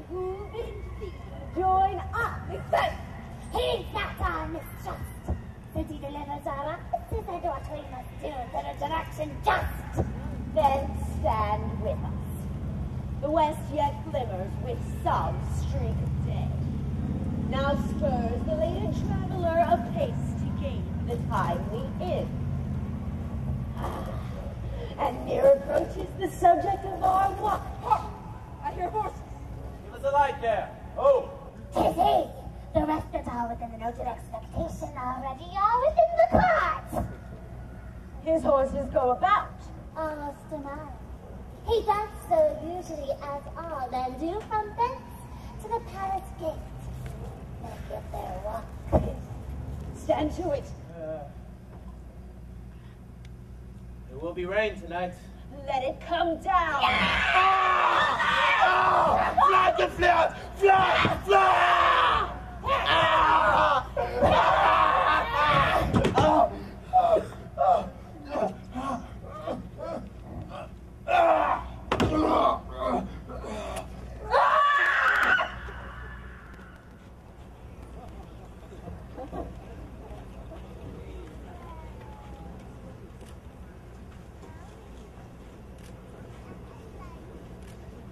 Who bids thee join us? Macbeth! He's not our mistrust. Since he delivers our offices and what we must do that a direction just. Then stand with us. The west yet glimmers with some streak of day. Now spurs the laden traveler apace to gain the timely inn. And near approaches the subject of our walk. Hark! I hear horses. Give us a light there. Oh! 'Tis he. The rest is all within the note of expectation already, all within the cards. His horses go about. Almost a mile. He does so usually as all men do from thence to the palace gate. They get their walk. Stand to it. There will be rain tonight. Let it come down. Fly, the flare! Fly! Fly!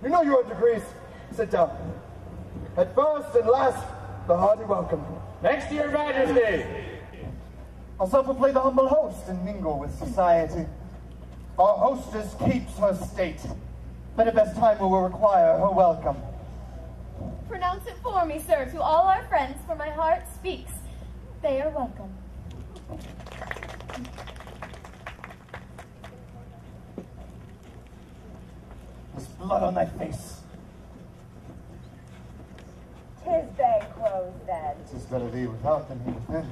You know you're under grace. Sit down. At first and last, the hearty welcome. Next to your majesty. I'll self-play the humble host and mingle with society. Our hostess keeps her state, but at best time we will require her welcome. Pronounce it for me, sir, to all our friends, for my heart speaks. They are welcome. There's blood on thy face. 'Tis Banquo, then. It is better thee without than he within.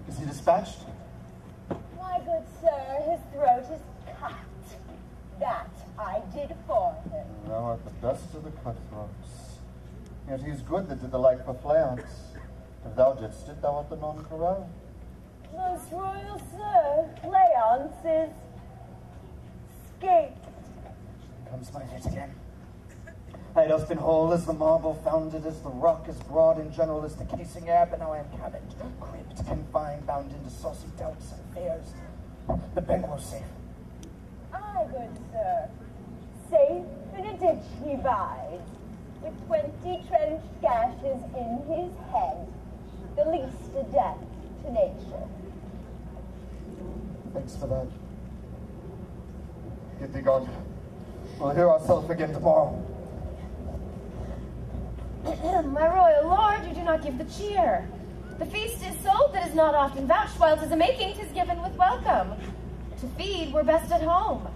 Is he dispatched? My good sir, his throat is cut. That I did for him. Thou art the best of the cutthroats. Yet he's good that did the like for Fleance. If thou didst it, thou art the non-corral. Most royal sir, Leonce is escaped. Comes my hit again. I had been whole as the marble, founded as the rock, as broad in general as the casing air, but now I am cabined, cribbed, confined, bound into saucy doubts and fears. The Banquo safe. Aye, good sir. Safe in a ditch he bides, with 20 trenched gashes in his head, the least a death to nature. Thanks for that. Get thee gone. We'll hear ourselves again tomorrow. My royal lord, you do not give the cheer. The feast is sold that is not often vouched, while 'tis a making 'tis given with welcome. To feed were best at home.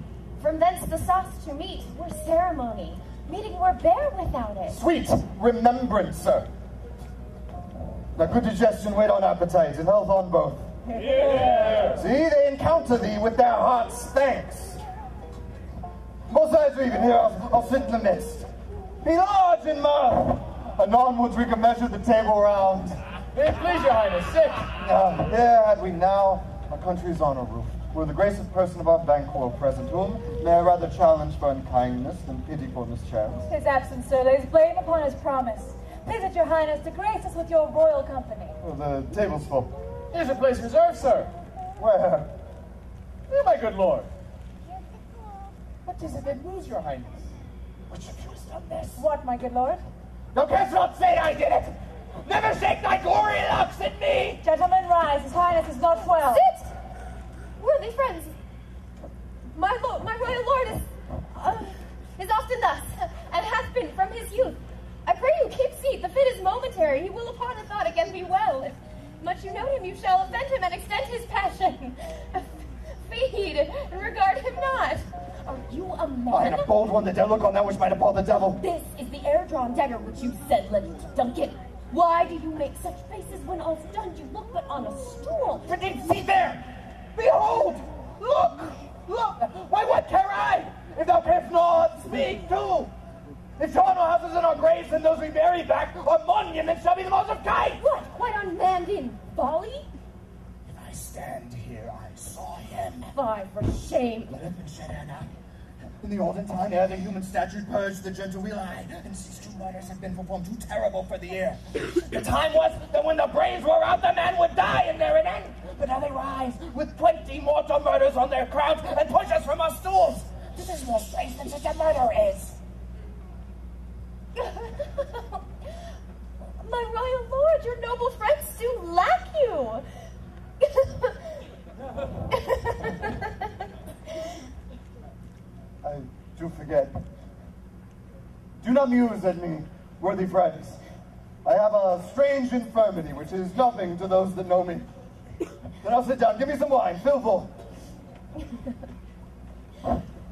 From thence the sauce to meat were ceremony. Meeting were bare without it. Sweet remembrance, sir. Now good digestion wait on appetite, and health on both. Yeah. See, they encounter thee with their hearts' thanks. Most eyes are even here, I'll sit in the midst. Be large in mirth, and onwards we can measure the table round. May it please your highness, sit. There had we now our country's honor roof, where the gracious person of our Banquo present, whom may I rather challenge for unkindness than pity for mischance. His absence, sir, lays blame upon his promise. Please it your highness to grace us with your royal company. Oh, the table's full. Here's a place reserved, sir. Where? Here, my good lord. What is it that moves your highness? Which of you has done this? What, my good lord? Thou canst not say I did it! Never shake thy glory locks at me! Gentlemen, rise. His highness is not well. Sit! Worthy friends, my royal lord is often thus, and hath been from his youth. I pray you keep seat. The fit is momentary. He will upon a thought again be well. If much you know him, you shall offend him and extend his passion. Feed and regard him not. Are you a young man. I had a bold one that dare look on that which might appall the devil. This is the air-drawn dagger which you said led you to Duncan. Why do you make such faces when all's done? You look but on a stool. But did see there! Behold! Look! Look! Why, what care I? If thou canst not speak too! If John houses in our graves and those we bury back, our monuments shall be the most of kind! What? Quite unmanned in folly? If I stand here, I saw him. Fie for shame. Let it be said, Anna. In the olden time, ere the human statute purged the gentle will eye, and ceased to murders have been performed too terrible for the ear. The time was that when the brains were out, the man would die, and there it end. But now they rise with 20 mortal murders on their crowns and push us from our stools. This is more strange than such a murder is. My royal lord, your noble friends soon lack you. I do forget. Do not muse at me, worthy friends. I have a strange infirmity, which is nothing to those that know me. Then I'll sit down. Give me some wine. Fill full.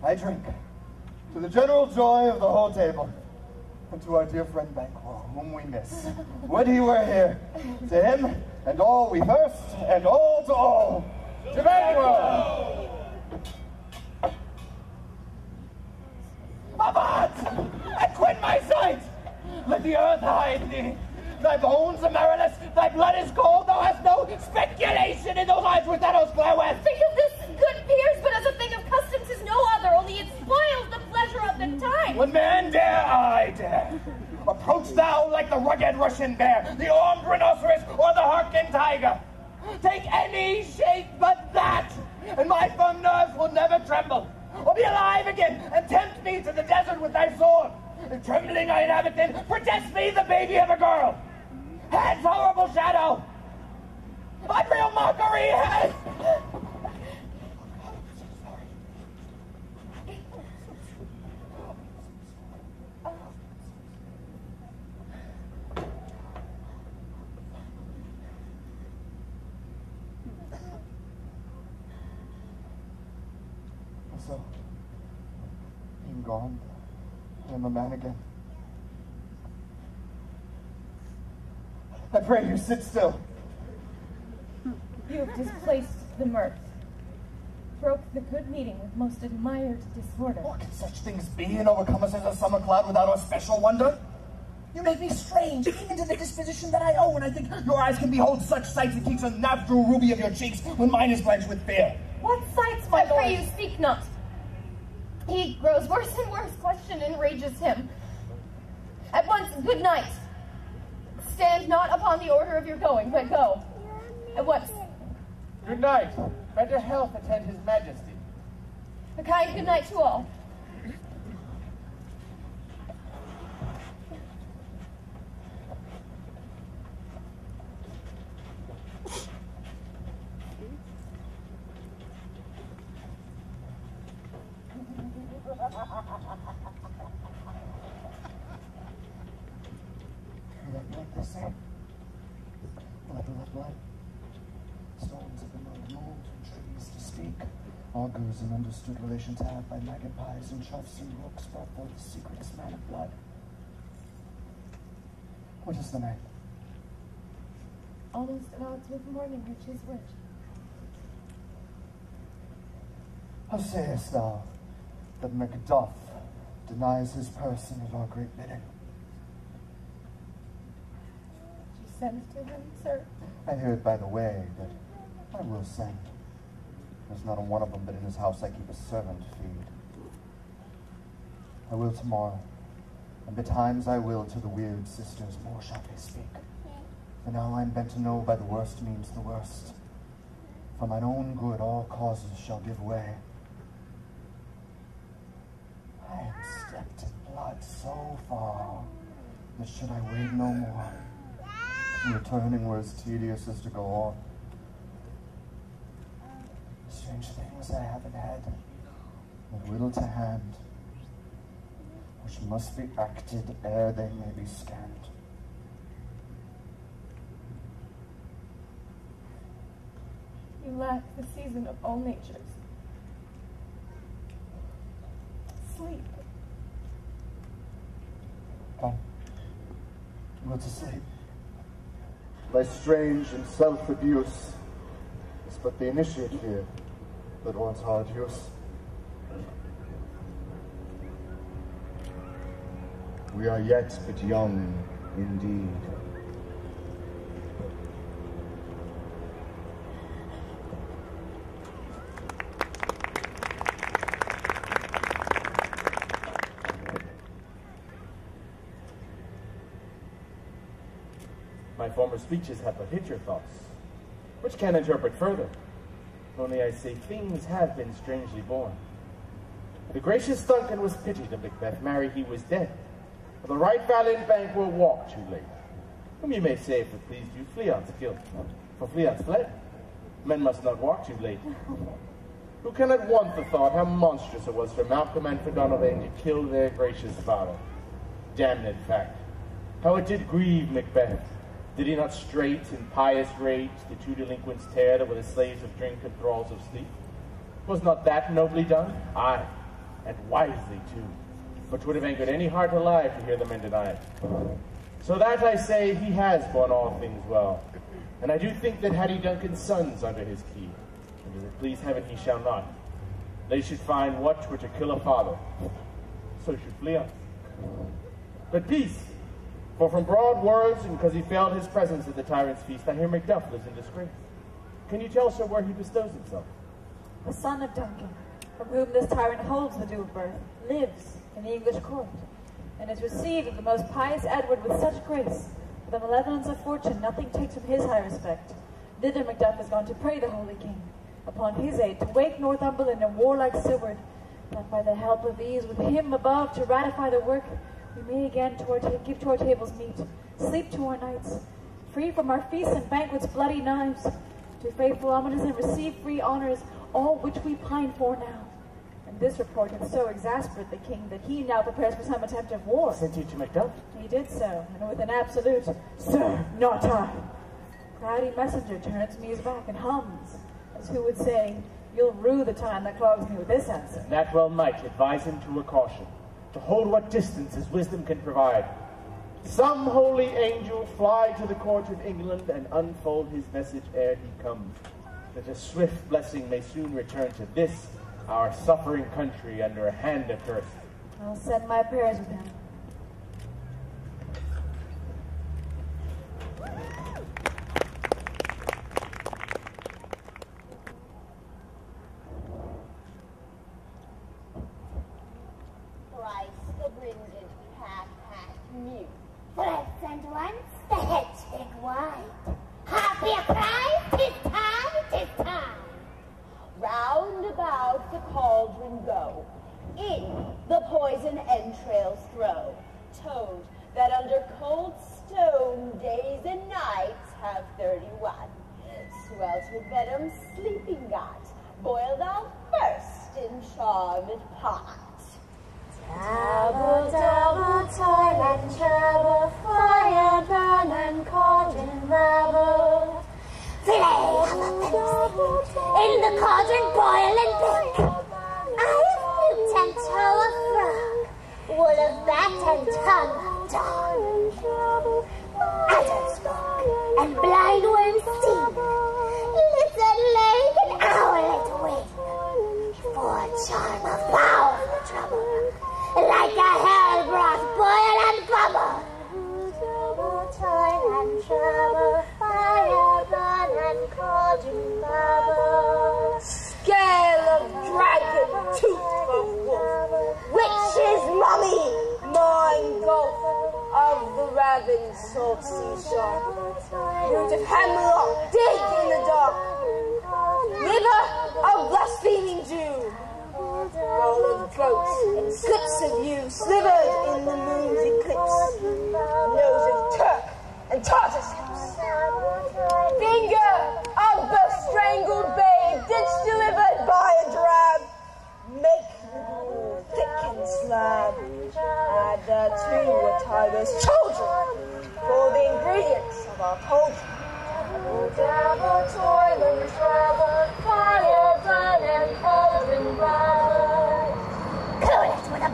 I drink to the general joy of the whole table, and to our dear friend Banquo, whom we miss. Would he were here. To him, and all we thirst, and all to all. To Banquo! Avaunt! And quit my sight! Let the earth hide thee! Thy bones are marrowless, thy blood is cold, thou hast no speculation in those eyes which thou dost glare with! Think of this, good peers, but as a thing of custom 'tis no other, only it spoils the pleasure of the time. When man dare, I dare. Approach thou like the rugged Russian bear, the armed rhinoceros, or the harkened tiger. Take any shape but that, and my firm nerves will never tremble, or be alive again, and tempt me to the desert with thy sword. If trembling I inhabit it, protest me the baby of a girl. Heads, horrible shadow! I real mockery, heads! So, being gone, I am a man again. I pray you sit still. You have displaced the mirth, broke the good meeting with most admired disorder. What can such things be and overcome us as a summer cloud without our special wonder? You make me strange, even to the disposition that I owe, and I think your eyes can behold such sights that keeps a natural ruby of your cheeks when mine is blanched with fear. What sights, my lord? I pray you speak not. He grows worse and worse. Question enrages him. At once, good night. Stand not upon the order of your going, but go. At once. Good night. Better health attend his majesty. A kind good night to all. Like they say, blood. Stones have been removed and trees to speak. Augurs and understood relations have by magpies and choughs and rooks brought forth the secretest man of blood. What is the name? All those clouds with morning which is which. How sayest thou that Macbeth denies his person at our great bidding? Send to him, sir. I hear it by the way, but I will send. There's not a one of them but in his house I keep a servant to feed. I will tomorrow, and betimes I will to the weird sisters more shall they speak. For now I'm bent to know by the worst means the worst. For mine own good all causes shall give way. I am stepped in blood so far, that should I wade no more, returning were as tedious as to go on. Strange things I haven't had, with will to hand, which must be acted ere they may be scanned. You lack the season of all natures. sleep. Come. Go to sleep. Thy strange and self-abuse is but the initiate here that wants hard use. We are yet but young indeed. My former speeches have but hid your thoughts, which can interpret further. Only I say things have been strangely born. The gracious Duncan was pitied of Macbeth, marry he was dead. The right valiant Banquo walked too late, whom you may say, if it pleased you, Fleon's killed, for Fleon's fled. Men must not walk too late. Who cannot want the thought how monstrous it was for Malcolm and for Donalbain to kill their gracious father? Damned fact, how it did grieve Macbeth. Did he not straight in pious rage the two delinquents tear that were the slaves of drink and thralls of sleep? Was not that nobly done? Aye, and wisely too. For 'twould have angered any heart alive to hear the men deny it. So that I say he has borne all things well. And I do think that had he Duncan's sons under his key, and if it please heaven he shall not, they should find what were to kill a father. So should Fleon. But peace! For from broad words, and because he failed his presence at the tyrant's feast, I hear Macduff lives in disgrace. Can you tell, sir, where he bestows himself? The son of Duncan, from whom this tyrant holds the due of birth, lives in the English court, and is received of the most pious Edward with such grace, for the malevolence of fortune nothing takes from his high respect. Thither Macduff has gone to pray the holy king, upon his aid, to wake Northumberland and warlike Siward, that by the help of these, with him above to ratify the work, we may again give to our tables meat, sleep to our nights, free from our feasts and banquets bloody knives, to faithful homage and receive free honors, all which we pine for now. And this report hath so exasperated the king that he now prepares for some attempt of war. Sent you to Macduff? He did so, and with an absolute, "Sir, not I." Cloudy messenger turns me his back and hums, as who would say, "You'll rue the time that clogs me with this answer." That well might advise him to a caution, to hold what distance his wisdom can provide. Some holy angel fly to the court of England and unfold his message ere he comes, that a swift blessing may soon return to this, our suffering country, under a hand accursed. I'll send my prayers with him. Threats and once the hedge big wide. Happy a cry, 'tis time, 'tis time. Round about the cauldron go, in the poison entrails throw. Toad that under cold stone days and nights have 31. Sweltered venom sleeping got, boil thou first in charmed pot. Double, double toil and trouble, fire burn and cauldron rubble. Fillet of a fancy, in the cauldron boil and bake. Eye of newt and toe of frog, wool of bat and tongue of dog. Adder's stalk and blind worm sting, lizard leg and owlet wing. For charm of powerful trouble, like a hell broth boil and bubble. Double toil and trouble, fire burn and cauldron bubble. Scale of dragon, tooth of wolf, witch's mummy, mind gulf of the ravens, salt sea shark, root of hemlock, dig in the dark, liver of blaspheming Jew, roll of goats and slits of you, slivered in the moon's eclipse, nose of Turk and Tartar's hips, finger of the strangled babe, ditch delivered by a drab, make the gruel thick and slab, add thereto a tiger's children, for the ingredients of our cauldron. Double toil and trouble, fire burn and cauldron bubble. Cool it with a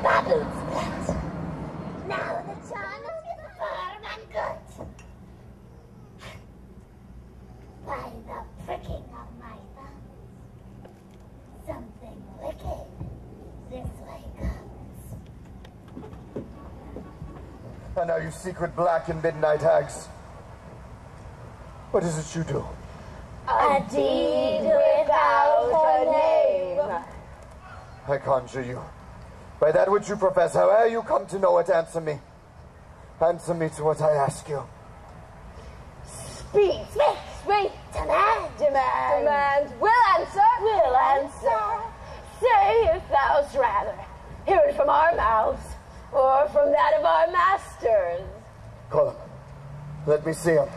And now you secret black and midnight hags. What is it you do? A deed without a name. I conjure you. By that which you profess, however you come to know it, answer me. Answer me to what I ask you. Speak, speak, speak. Demand, demand. Demand. We'll answer. We'll answer. Say if thou'st rather hear it from our mouths or from that of our masters. Call him. Let me see him.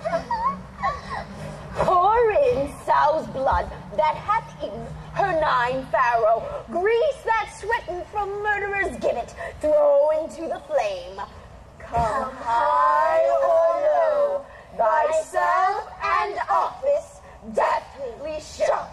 Pour in sow's blood that hath in her 9 farrow. Grease that sweatin' from murderer's gibbet. Throw into the flame. Come high or low, thyself and office deftly show.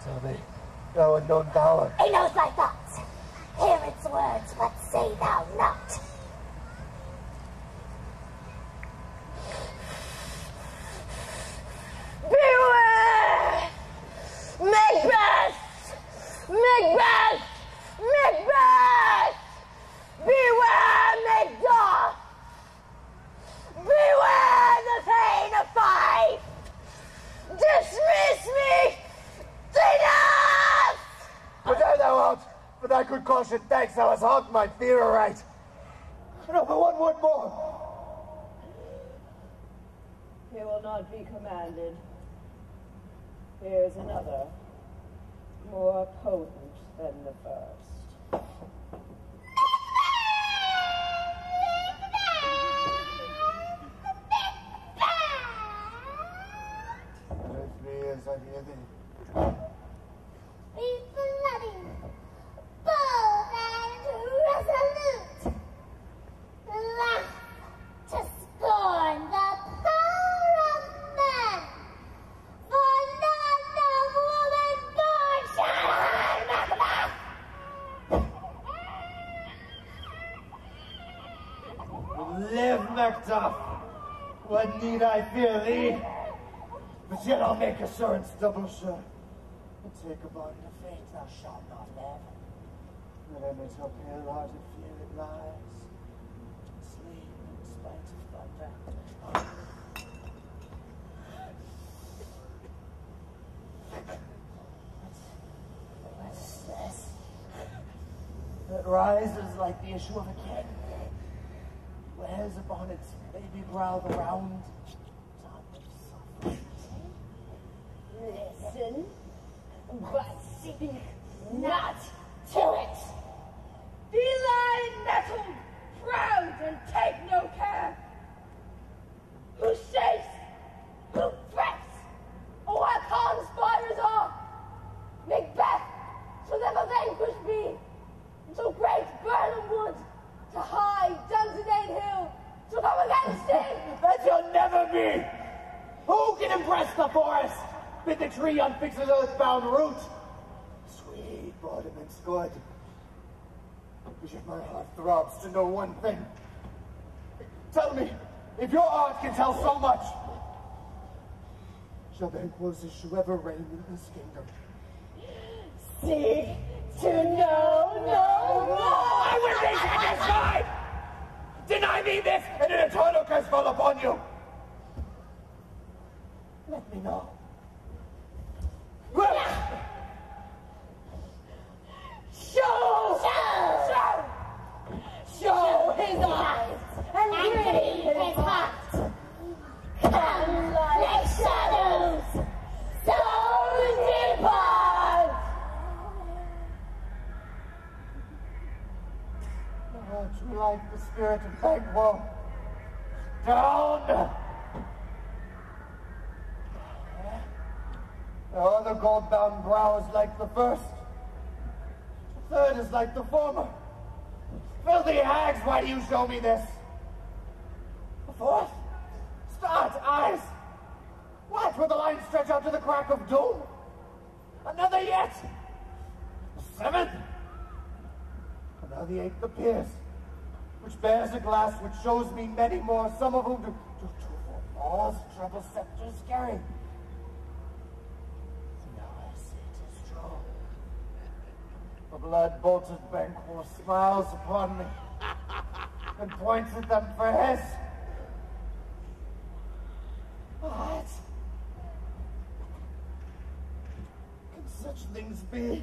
Tell me, thou unknown power. He knows thy thoughts. Hear its words, but say thou not. Beware! Macbeth! Macbeth! Macbeth! Beware, Macduff! Beware the pain of fife! Dismiss me! Enough! But there thou art, for thy good caution, thanks, thou hast hogged my fear aright. No, but one word more. He will not be commanded. Here's another, more potent than the first. With me as I hear thee. Be bloody, bold and resolute. Laugh to scorn the power of man. For none of woman born shall harm Macbeth. Live, Macduff. What need I fear thee? But yet I'll make assurance double sure. And take a bargain of fate, thou shalt not live. That amidst her pale-hearted fear it lies. Sleep in spite of thunder. What's this? That rises like the issue of a king. Wears upon its baby brow the round top of suffering. Listen, but speak not to it. Be lie nettled, proud, and take no care. Who shakes, who threats, or what conspires are? Macbeth shall never vanquish me, until great Burnham Wood, to high Dunsinane Hill, shall come against him. That shall never be! Who can impress the forest? Bid the tree unfix its earthbound root. Sweet Bartiman's good. But yet my heart throbs to know one thing. Tell me, if your art can tell so much, shall Banquo's issue ever reign in this kingdom? Seek to know no more. I will be satisfied! Deny me this, and an eternal curse fall upon you! Let me know. Show his eyes and grieve his heart. Come like shadows, so depart. Oh, true life, the spirit of Banquo. Down! The other gold-bound brow is like the first. The third is like the former. Filthy hags, why do you show me this? A fourth? Start, eyes! What, will the line stretch out to the crack of doom? Another yet? The seventh? And now the eighth appears, which bears a glass which shows me many more, some of whom do balls trouble scepters carry. Now I see 'tis true. The blood-bolted Banquo smiles upon me and points at them for his. What? Can such things be?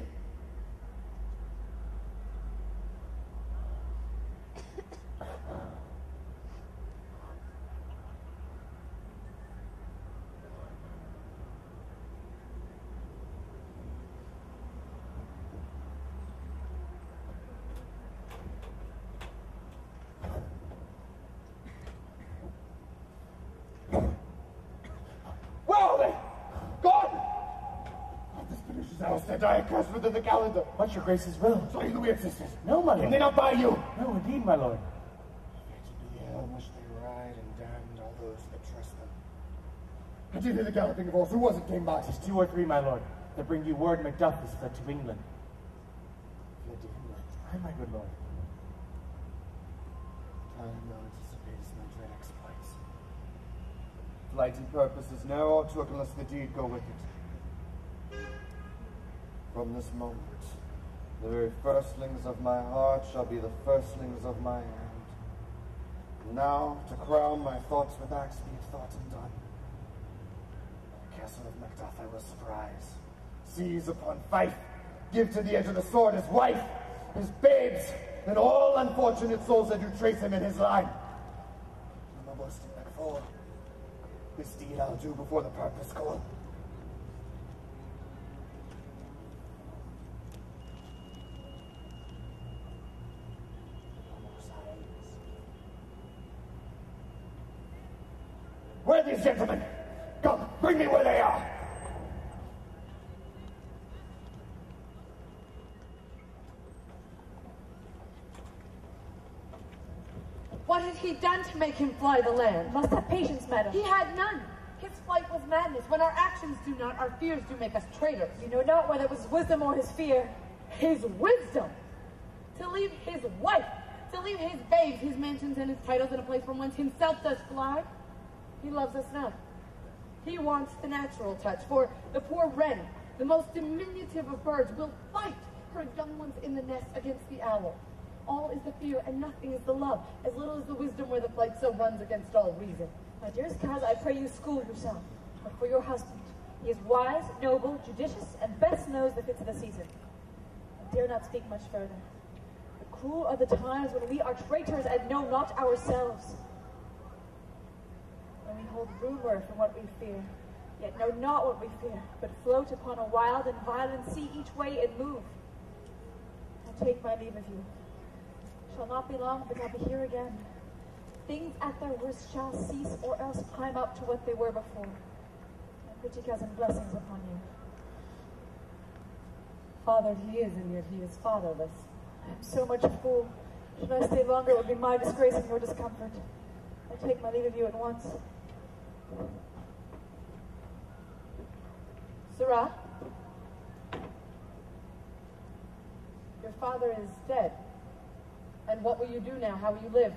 I cursed within the calendar. What's your grace's will? Slay the weird sisters. No, my lord. Can they not buy you? No, indeed, my lord. Fated be the hell in which they ride, and damned all those that trust them. I did hear the galloping of horse. Who was it came by? 'Tis 2 or 3, my lord, that bring you word Macbeth is fled to England. Fled to England? Aye, my good lord. Time now anticipates my dread exploits. Flighty purpose is ne'er took unless the deed go with it. From this moment, the very firstlings of my heart shall be the firstlings of my hand. Now, to crown my thoughts with axe, be it thought and done. The castle of Macbeth I will surprise, seize upon Fife, give to the edge of the sword his wife, his babes, and all unfortunate souls that do trace him in his line. I'm a boasting like fool. This deed I'll do before the purpose call. Where are these gentlemen? Come, bring me where they are! What had he done to make him fly the land? Must have patience, madam. He had none. His flight was madness. When our actions do not, our fears do make us traitors. You know not whether it was wisdom or his fear. His wisdom! To leave his wife, to leave his babes, his mansions and his titles in a place from whence himself does fly. He loves us not. He wants the natural touch, for the poor wren, the most diminutive of birds, will fight her young ones in the nest against the owl. All is the fear, and nothing is the love, as little as the wisdom where the flight so runs against all reason. My dearest Kaz, I pray you school yourself, but for your husband. He is wise, noble, judicious, and best knows the fits of the season. I dare not speak much further. But cruel are the times when we are traitors and know not ourselves. When we hold rumor from what we fear, yet know not what we fear, but float upon a wild and violent sea each way and move. I take my leave of you. Shall not be long, but I'll be here again. Things at their worst shall cease, or else climb up to what they were before. My pretty cousin, blessings upon you. Fathered he is, and yet he is fatherless. I am so much a fool. Should I stay longer, it would be my disgrace and your discomfort. I take my leave of you at once. Sirrah, your father is dead. And what will you do now? How will you live?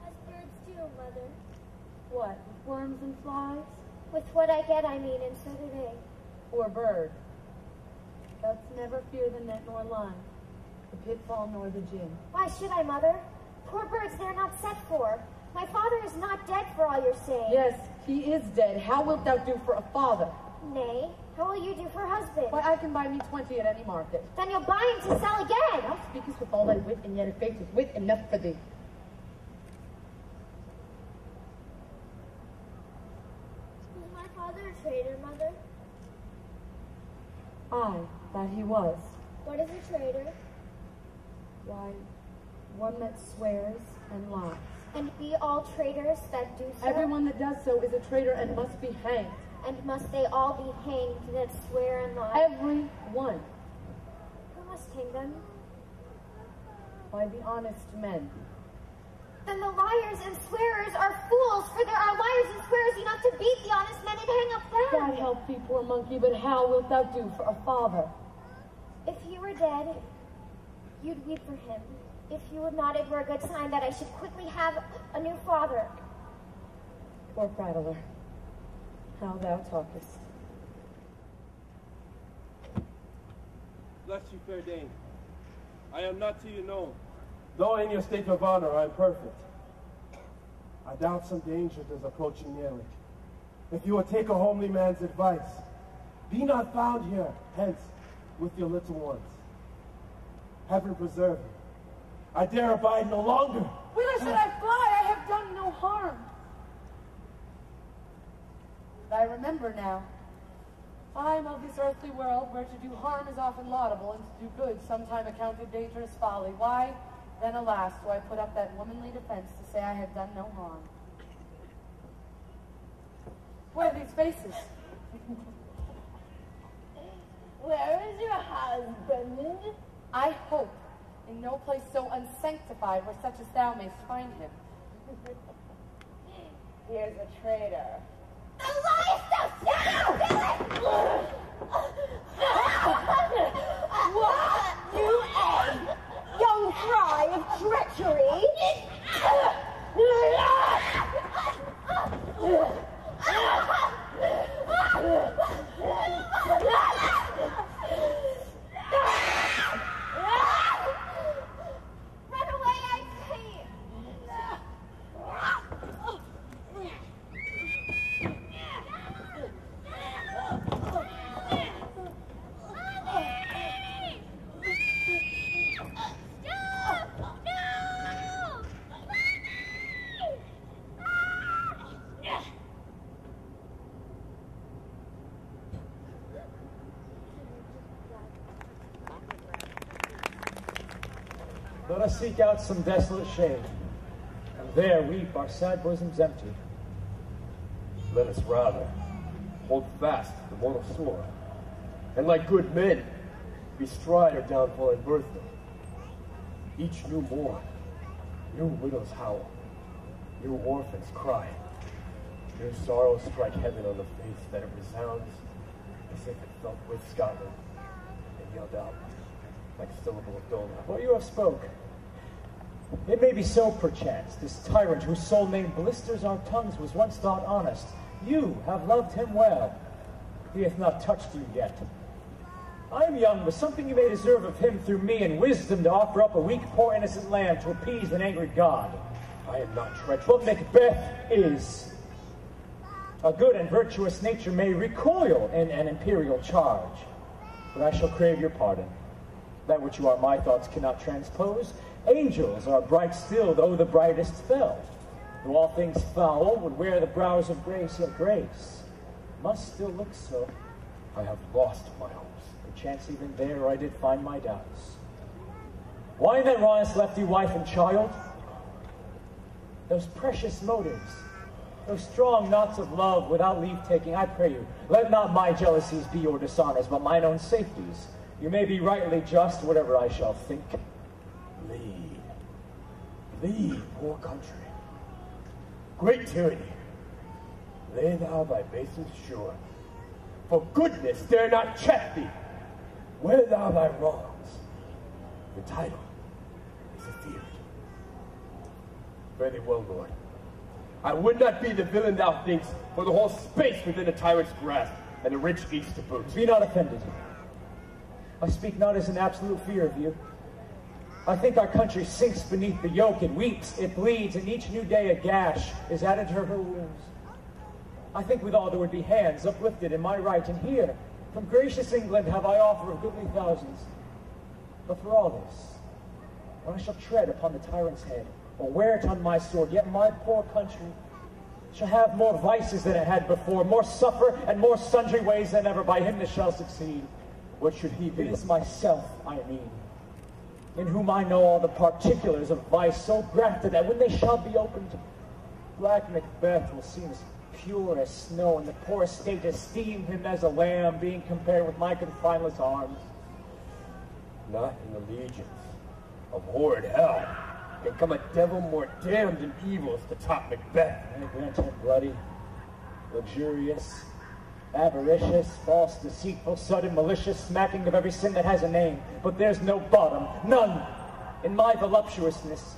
As birds do, Mother. What, with worms and flies? With what I get, I mean, and so do they. Poor bird. Dost never fear the net nor line, the pitfall nor the gin. Why should I, Mother? Poor birds they're not set for. My father is not dead for all you're saying. Yes, he is dead. How wilt thou do for a father? Nay, how will you do for husband? Why, I can buy me 20 at any market. Then you'll buy him to sell again. Thou speakest with all thy wit, and yet it faces wit enough for thee. Was my father a traitor, Mother? Aye, that he was. What is a traitor? Why, one that swears and lies. And be all traitors that do so? Everyone that does so is a traitor and must be hanged. And must they all be hanged that swear and lie? Every one. Who must hang them? by the honest men. Then the liars and swearers are fools, for there are liars and swearers enough to beat the honest men and hang up them. God help thee, poor monkey, but how wilt thou do for a father? If he were dead, you'd weep for him. If you would not, it were a good sign that I should quickly have a new father. Poor prattler, how thou talkest. Bless you, fair dame. I am not to you known, though in your state of honor I am perfect. I doubt some danger is approaching nearly. If you will take a homely man's advice, be not found here, hence, with your little ones. Heaven preserve you. I dare abide no longer. Whither should I fly? I have done no harm. I remember now. I am of this earthly world, where to do harm is often laudable, and to do good sometime accounted dangerous folly. Why, then, alas, do I put up that womanly defense to say I have done no harm? What are these faces? Where is your husband? I hope in no place so unsanctified where such as thou mayst find him. Here's a traitor. What, you egg, young fry of treachery? Run away, I say! Let us seek out some desolate shade, and there weep our sad bosoms empty. Let us rather hold fast the mortal sword, and like good men, bestride our downfall and birth them. Each new morn, new widows howl, new orphans cry, new sorrows strike heaven on the face that it resounds as if it felt with Scotland and yelled out like a syllable of dole. What you have spoke, it may be so perchance. This tyrant whose sole name blisters our tongues was once thought honest. You have loved him well. He hath not touched you yet. I am young, but something you may deserve of him through me, and wisdom to offer up a weak, poor, innocent lamb to appease an angry god. I am not treacherous. But Macbeth is. A good and virtuous nature may recoil in an imperial charge, but I shall crave your pardon. That which you are my thoughts cannot transpose. Angels are bright still, though the brightest fell. Though all things foul would wear the brows of grace, yet grace must still look so. I have lost my hopes. Perchance even there I did find my doubts. Why then, Ronus, left you wife and child? Those precious motives, those strong knots of love without leave-taking, I pray you, let not my jealousies be your dishonors, but mine own safeties. You may be rightly just, whatever I shall think. Lead, poor country. Great tyranny, lay thou thy basins sure. For goodness dare not check thee. Wear thou thy wrongs. The title is afeard. Fare thee well, Lord. I would not be the villain thou thinkst, for the whole space within a tyrant's grasp, and the rich east to boot. Be not offended. I speak not as an absolute fear of you. I think our country sinks beneath the yoke. It weeps, it bleeds, and each new day a gash is added to her wounds. I think withal there would be hands uplifted in my right, and here, from gracious England, have I offer of goodly thousands. But for all this, when I shall tread upon the tyrant's head, or wear it on my sword, yet my poor country shall have more vices than it had before, more suffer, and more sundry ways than ever by him that shall succeed. What should he be? It is myself, I mean, in whom I know all the particulars of vice so grafted that when they shall be opened, black Macbeth will seem as pure as snow, and the poor state esteem him as a lamb, being compared with my confineless arms. Not in the legions, of horrid hell, can come a devil more damned than evils to top Macbeth. I grant him bloody, luxurious, avaricious, false, deceitful, sudden, malicious, smacking of every sin that has a name. But there's no bottom, none, in my voluptuousness.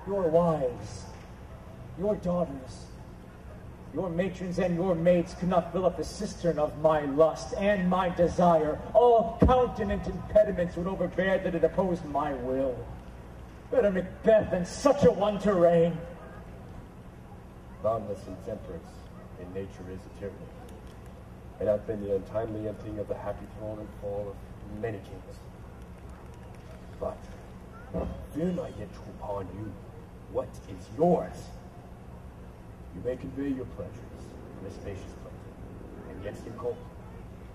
Your wives, your daughters, your matrons and your maids could not fill up the cistern of my lust and my desire. All countenant impediments would overbear that it opposed my will. Better Macbeth than such a one to reign. Boundless intemperance in nature is a tyranny. It hath been the untimely emptying of the happy throne and fall of many kings. But fear not yet to upon you what is yours. You may convey your pleasures in a spacious place, and yet still cold.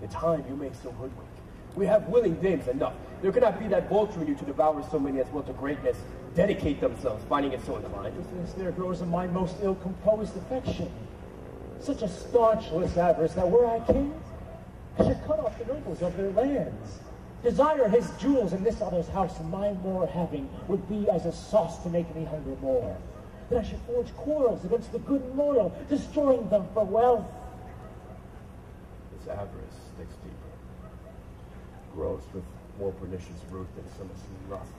The time you may so hoodwink. We have willing dames enough. There cannot be that vulture in you to devour so many as will to greatness dedicate themselves, finding it so inclined. As there grows in my most ill-composed affection, such a staunchless avarice that were I king, I should cut off the nobles of their lands. Desire his jewels in this other's house, and my more having would be as a sauce to make me hunger more. That I should forge quarrels against the good and loyal, destroying them for wealth. This avarice sticks deeper, grows with more pernicious root than Summerson lust.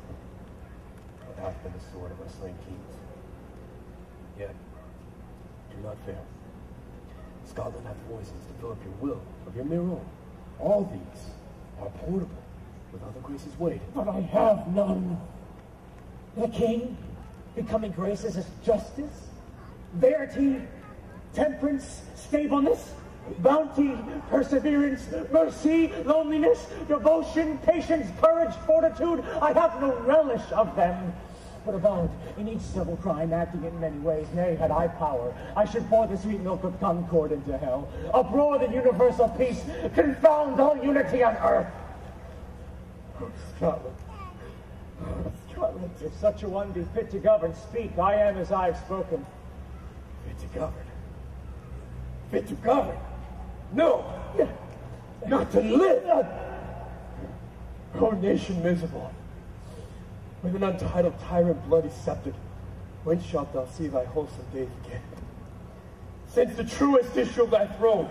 It hath been the sword of our slain kings. Yet, do not fear. Scotland hath poisons to fill up your will of your mere own. All these are portable, with other graces weighed. But I have none. The king, becoming graces as justice, verity, temperance, stableness, bounty, perseverance, mercy, loneliness, devotion, patience, courage, fortitude. I have no relish of them. But avowed in each civil crime, acting in many ways, nay, had I power, I should pour the sweet milk of concord into hell, abroad in universal peace, confound all unity on earth. Oh, Scotland. Oh, Scotland. If such a one be fit to govern, speak. I am as I have spoken. Fit to govern? Fit to govern? No! Not to live! O nation miserable! With an untitled tyrant bloody sceptered, when shalt thou see thy wholesome days again? Since the truest issue of thy throne,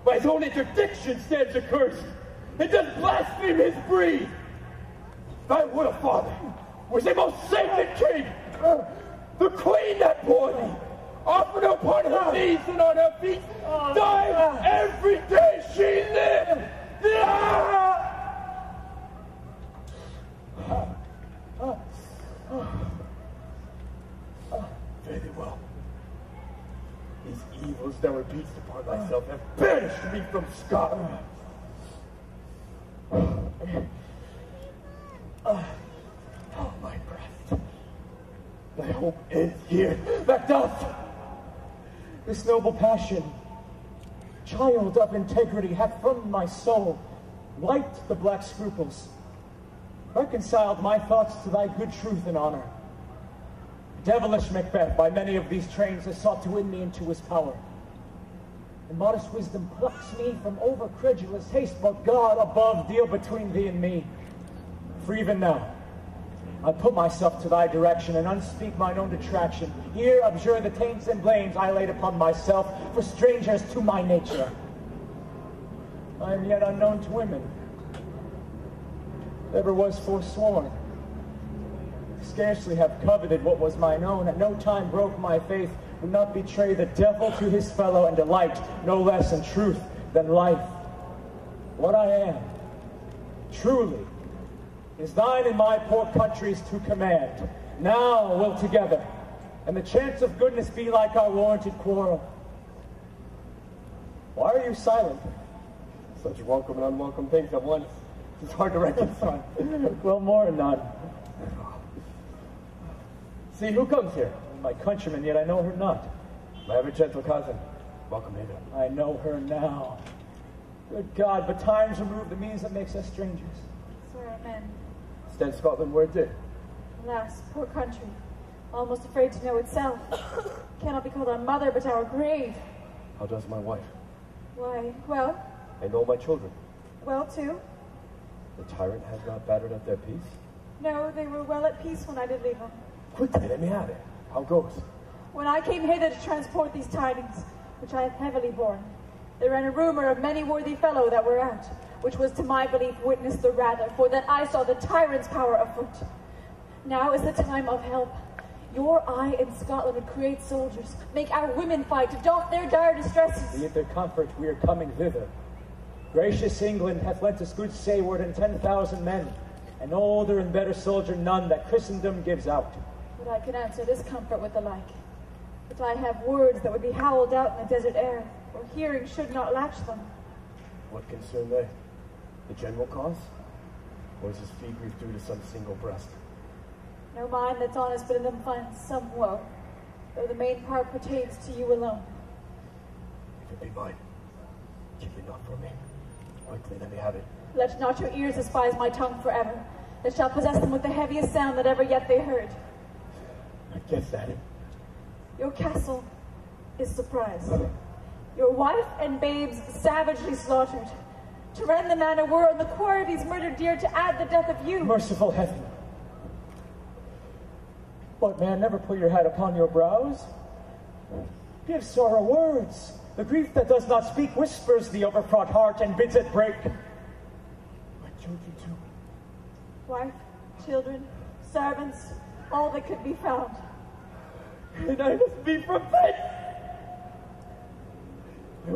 by his own interdiction stands accursed, and does blaspheme his breed. Thy royal father was a most sacred king, the queen that bore thee, often upon her knees and on her feet, died every day she lived. Fare thee well. These evils that were beast upon thyself have banished me from Scotland. Oh, my breast. Thy hope is here. Macduff! This noble passion, child of integrity, hath from my soul wiped the black scruples, reconciled my thoughts to thy good truth and honor. Devilish Macbeth by many of these trains has sought to win me into his power. And modest wisdom plucks me from over-credulous haste, but God above deal between thee and me. For even now, I put myself to thy direction and unspeak mine own detraction. Here abjure the taints and blames I laid upon myself for strangers to my nature. I am yet unknown to women. Never was forsworn. Scarcely have coveted what was mine own. At no time broke my faith, would not betray the devil to his fellow, and delight no less in truth than life. What I am, truly, is thine and my poor country's to command. Now will together, and the chance of goodness be like our warranted quarrel. Why are you silent? Such welcome and unwelcome things at once. It's hard to reconcile. Well, more than none. See, who comes here? My countryman, yet I know her not. My ever gentle cousin. Welcome hither. I know her now. Good God, but times remove the means that makes us strangers. Sorry, men. Stand Scotland where it did. Alas, poor country, almost afraid to know itself. Cannot be called our mother, but our grave. How does my wife? Why, well. I know my children. Well, too. The tyrant has not battered at their peace? No, they were well at peace when I did leave them. Quickly, let me have it. How goes? When I came hither to transport these tidings, which I have heavily borne, there ran a rumor of many worthy fellow that were out, which was to my belief witness the rather, for that I saw the tyrant's power afoot. Now is the time of help. Your eye in Scotland would create soldiers, make our women fight, to doff their dire distresses. Be it their comfort, we are coming thither. Gracious England hath lent us good sayward and 10,000 men, an older and better soldier none that Christendom gives out. But I can answer this comfort with the like. But I have words that would be howled out in the desert air, or hearing should not latch them. What concern they? The general cause? Or is his fee grief due to some single breast? No mind that's honest but in them finds some woe, though the main part pertains to you alone. If it be mine, keep it not from me. Quickly, let me have it. Let not your ears despise my tongue forever, that shall possess them with the heaviest sound that ever yet they heard. I guess at it. Your castle is surprised. Your wife and babes savagely slaughtered. To rend the manor were on the quarry of these murdered deer to add the death of you. Merciful heaven. What, man, never put your hat upon your brows? Give sorrow words. The grief that does not speak whispers the overfraught heart and bids it break. My children too. Wife, children, servants, all that could be found. And I must be from thence. My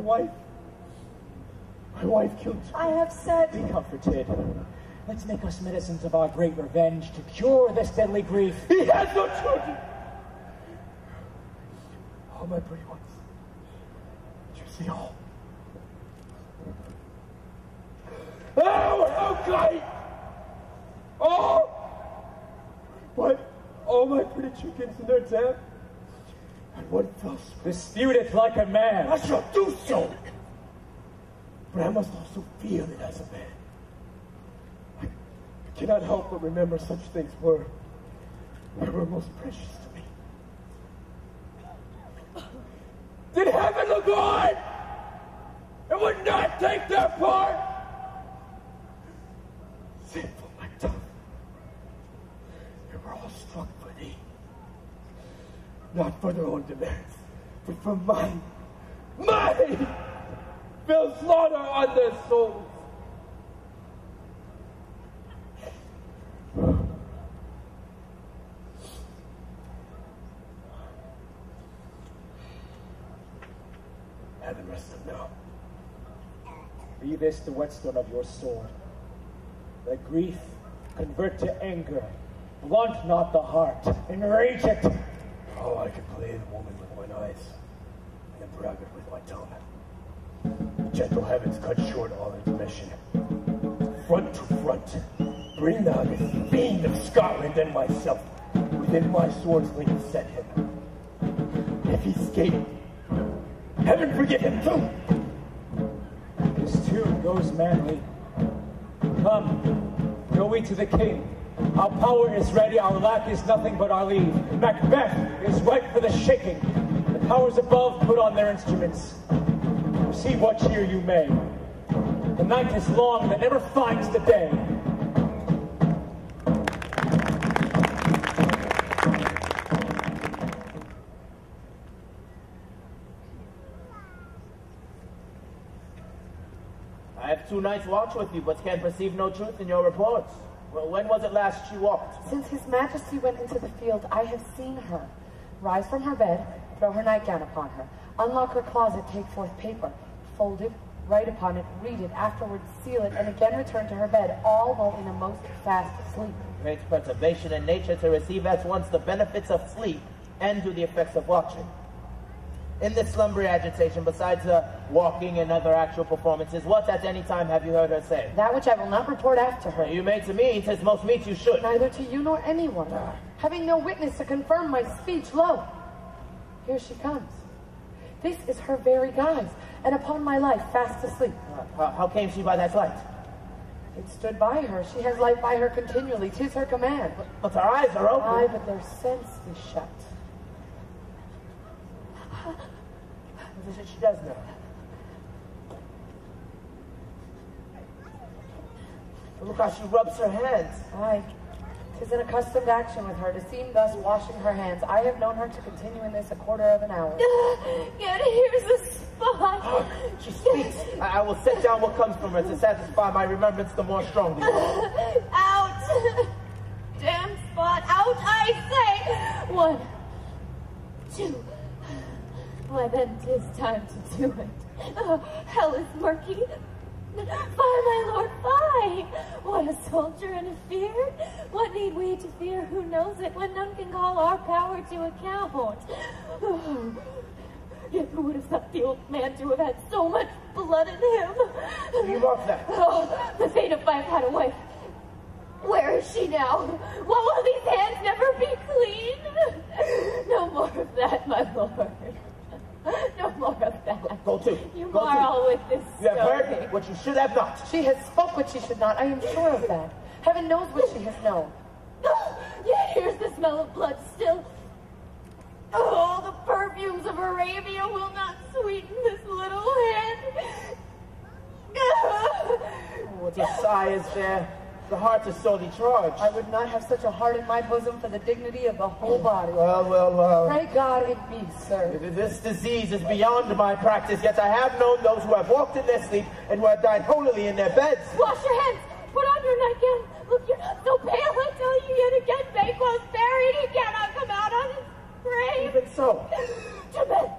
wife killed you. I have said. Be comforted. Let's make us medicines of our great revenge to cure this deadly grief. He has no children. All my pretty ones. Did you see all? Oh, how kind! All my pretty chickens in their dam. And one fell swoop. Dispute it like a man. I shall do so. But I must also feel it as a man. I cannot help but remember such things were most precious to me. Did heaven look on and would not take their part? Sinful my tongue. They were all struck for thee. Not for their own demands, but for mine. Fell slaughter on their souls. Heaven rest them now. Be this the whetstone of your sword. Let grief convert to anger. Blunt not the heart. Enrage it. Oh, I could play the woman with mine eyes, and the braggart with my tongue. The gentle heavens cut short all intermission. Front to front, bring thou this fiend of Scotland and myself within my sword's length and set him. If he escape, heaven forgive him too. This too goes manly. Come, go we to the king. Our power is ready, our lack is nothing but our leave. Macbeth is ripe for the shaking. The powers above put on their instruments. Receive what cheer you may. The night is long that never finds the day. I have 2 nights' watch with you, but can perceive no truth in your reports. Well, when was it last she walked? Since His Majesty went into the field, I have seen her rise from her bed, throw her nightgown upon her, unlock her closet, take forth paper, fold it, write upon it, read it, afterwards seal it, and again return to her bed, all while in a most fast sleep. Great perturbation in nature to receive at once the benefits of sleep and do the effects of watching. In this slumbery agitation, besides walking and other actual performances, what at any time have you heard her say? That which I will not report after her. You may to me, 'tis most meet you should. Neither to you nor anyone. Having no witness to confirm my speech, lo, here she comes. This is her very guise, and upon my life, fast asleep. How came she by that light? It stood by her. She has light by her continually. 'Tis her command. But her eyes are open. Aye, but their sense is shut. She does know. Look how she rubs her hands. Aye. 'Tis an accustomed action with her to seem thus washing her hands. I have known her to continue in this a quarter of an hour. Yet here's a spot. She speaks. I will set down what comes from her to satisfy my remembrance the more strongly. Out! Damn spot! Out, I say! 1, 2. Why then 'tis time to do it. Hell is murky. Fie, my lord, fie! What a soldier and a fear! What need we to fear? Who knows it when none can call our power to account? Yet who would have thought the old man to have had so much blood in him? Leave off that. Oh, the fate of Fife had a wife. Where is she now? What will these hands never be clean? No more of that, my lord. No more of that. Go to. You Go marvel with this You have story. heard what you should have not. She has spoke what she should not. I am sure of that. Heaven knows what she has known. Yet here's the smell of blood still. Oh, the perfumes of Arabia will not sweeten this little hand. What a sigh is there. The heart is sorely charged. I would not have such a heart in my bosom for the dignity of the whole body. Well, Pray God it be, sir. This disease is beyond my practice, yet I have known those who have walked in their sleep and who have died holily in their beds. Wash your hands. Put on your nightgown. Look, you're not so pale. I tell you yet again, Banquo's buried. He cannot come out on his grave. Even so. To bed.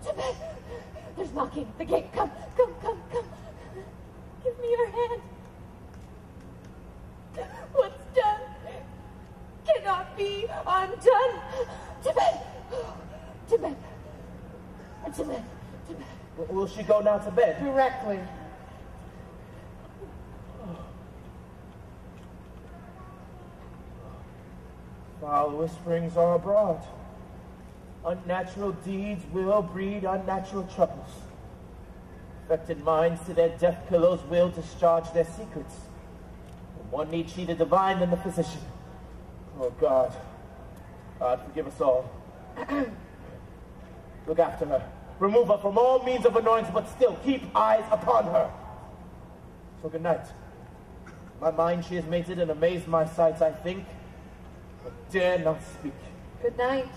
To bed. There's knocking at the gate. Come. Give me your hand. What's done cannot be undone. To bed. To bed. To bed. To bed. Will she go now to bed? Directly. Foul whisperings are abroad. Unnatural deeds will breed unnatural troubles. Affected minds to their death pillows will discharge their secrets. And one needs she the divine than the physician. Oh God, God forgive us all. Look after her. Remove her from all means of annoyance, but still keep eyes upon her. So good night. My mind she has mated and amazed my sights, I think, but dare not speak. Good night.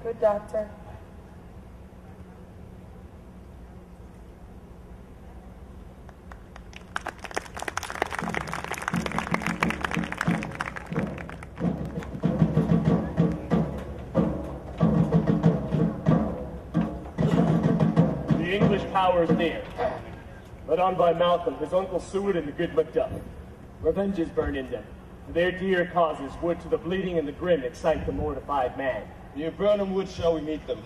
Good doctor. The English power is near. Led on by Malcolm, his uncle Seward, and the good Macbeth. Revenge is burned in them. For their dear causes would to the bleeding and the grim excite the mortified man. Near Burnham Wood shall we meet them.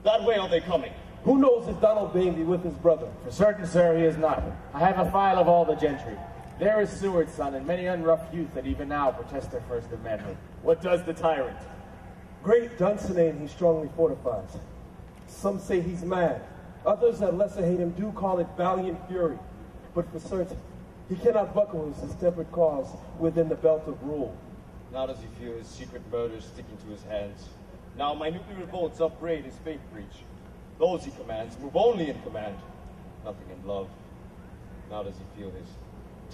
That way are they coming. Who knows if Donald Bain be with his brother? For certain, sir, he is not. I have a file of all the gentry. There is Seward's son, and many unrough youth that even now protest their first of manhood. What does the tyrant? Great Dunsinane he strongly fortifies. Some say he's mad. Others that lesser hate him do call it valiant fury. But for certain, he cannot buckle his distempered cause within the belt of rule. Now does he feel his secret murders sticking to his hands. Now minutely revolts upbraid his faith breach. Those he commands move only in command, nothing in love. Now does he feel his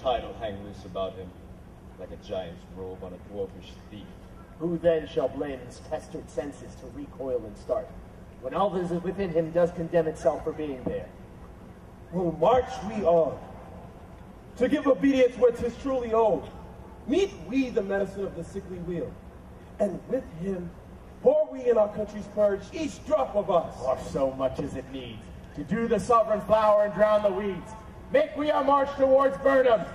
title hang loose about him, like a giant's robe on a dwarfish thief. Who then shall blame his pestered senses to recoil and start, when all that is within him does condemn itself for being there? Well, march we on, to give obedience where 'tis truly owed. Meet we the medicine of the sickly wheel, and with him pour we in our country's purge each drop of us. Or so much as it needs, to do the sovereign flower and drown the weeds. Make we our march towards Burnham.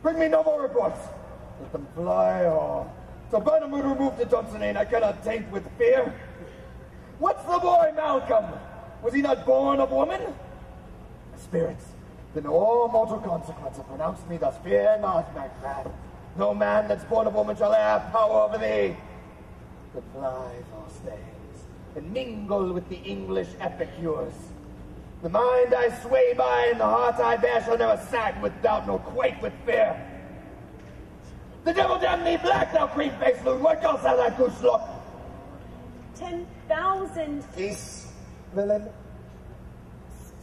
Bring me no more reports. Let them fly on. So Burnham would remove to Dunsinane I cannot taint with fear. What's the boy, Malcolm? Was he not born of woman? Spirits, the no mortal consequence have pronounced me thus. Fear not, Macbeth. No man that's born of woman shall have power over thee. But fly those days, and mingle with the English epicures. The mind I sway by and the heart I bear shall never sag with doubt nor quake with fear. The devil damn thee black, thou cream-faced loon! What dost thou that goose look? 10,000 Peace, villain.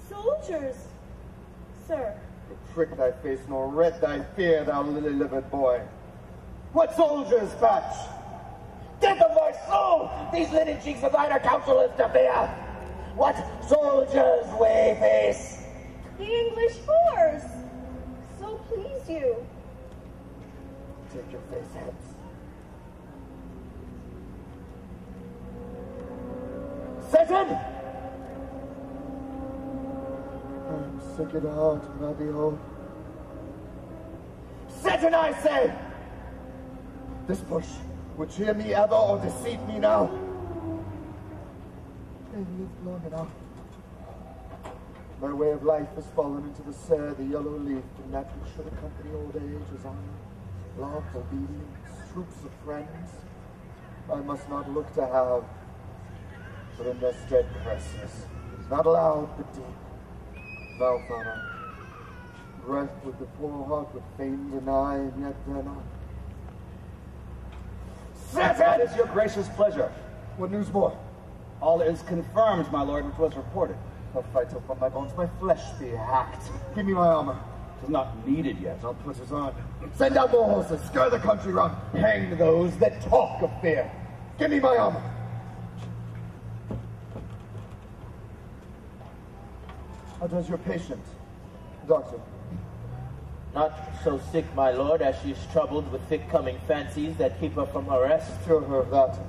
soldiers, sir. Prick thy face, nor red thy fear, thou lily-livered boy. What soldiers, Patch? Death of my soul! These linen cheeks of thine are counselors to fear! What soldiers, Wayface? The English horse. So please you. Take your face hence. Satan! I am sick at heart when I behold. Satan, I say! This bush would cheer me ever or deceive me now. I have lived long enough. My way of life has fallen into the sere, the yellow leaf, and that which should accompany old age is honor, love, obedience, troops of friends. I must not look to have, but in their steadfastness, not loud but deep. Thou, Father, breath with the poor heart would fain deny, and yet dare not. That is your gracious pleasure. What news more? All is confirmed, my lord, which was reported. I'll fight till from my bones my flesh be hacked. Give me my armor. It is not needed yet. I'll put it on. Send out more horses, scare the country round. Hang those that talk of fear. Give me my armor. How does your patient, doctor? Not so sick, my lord, as she is troubled with thick-coming fancies that keep her from her rest. Cure her of that.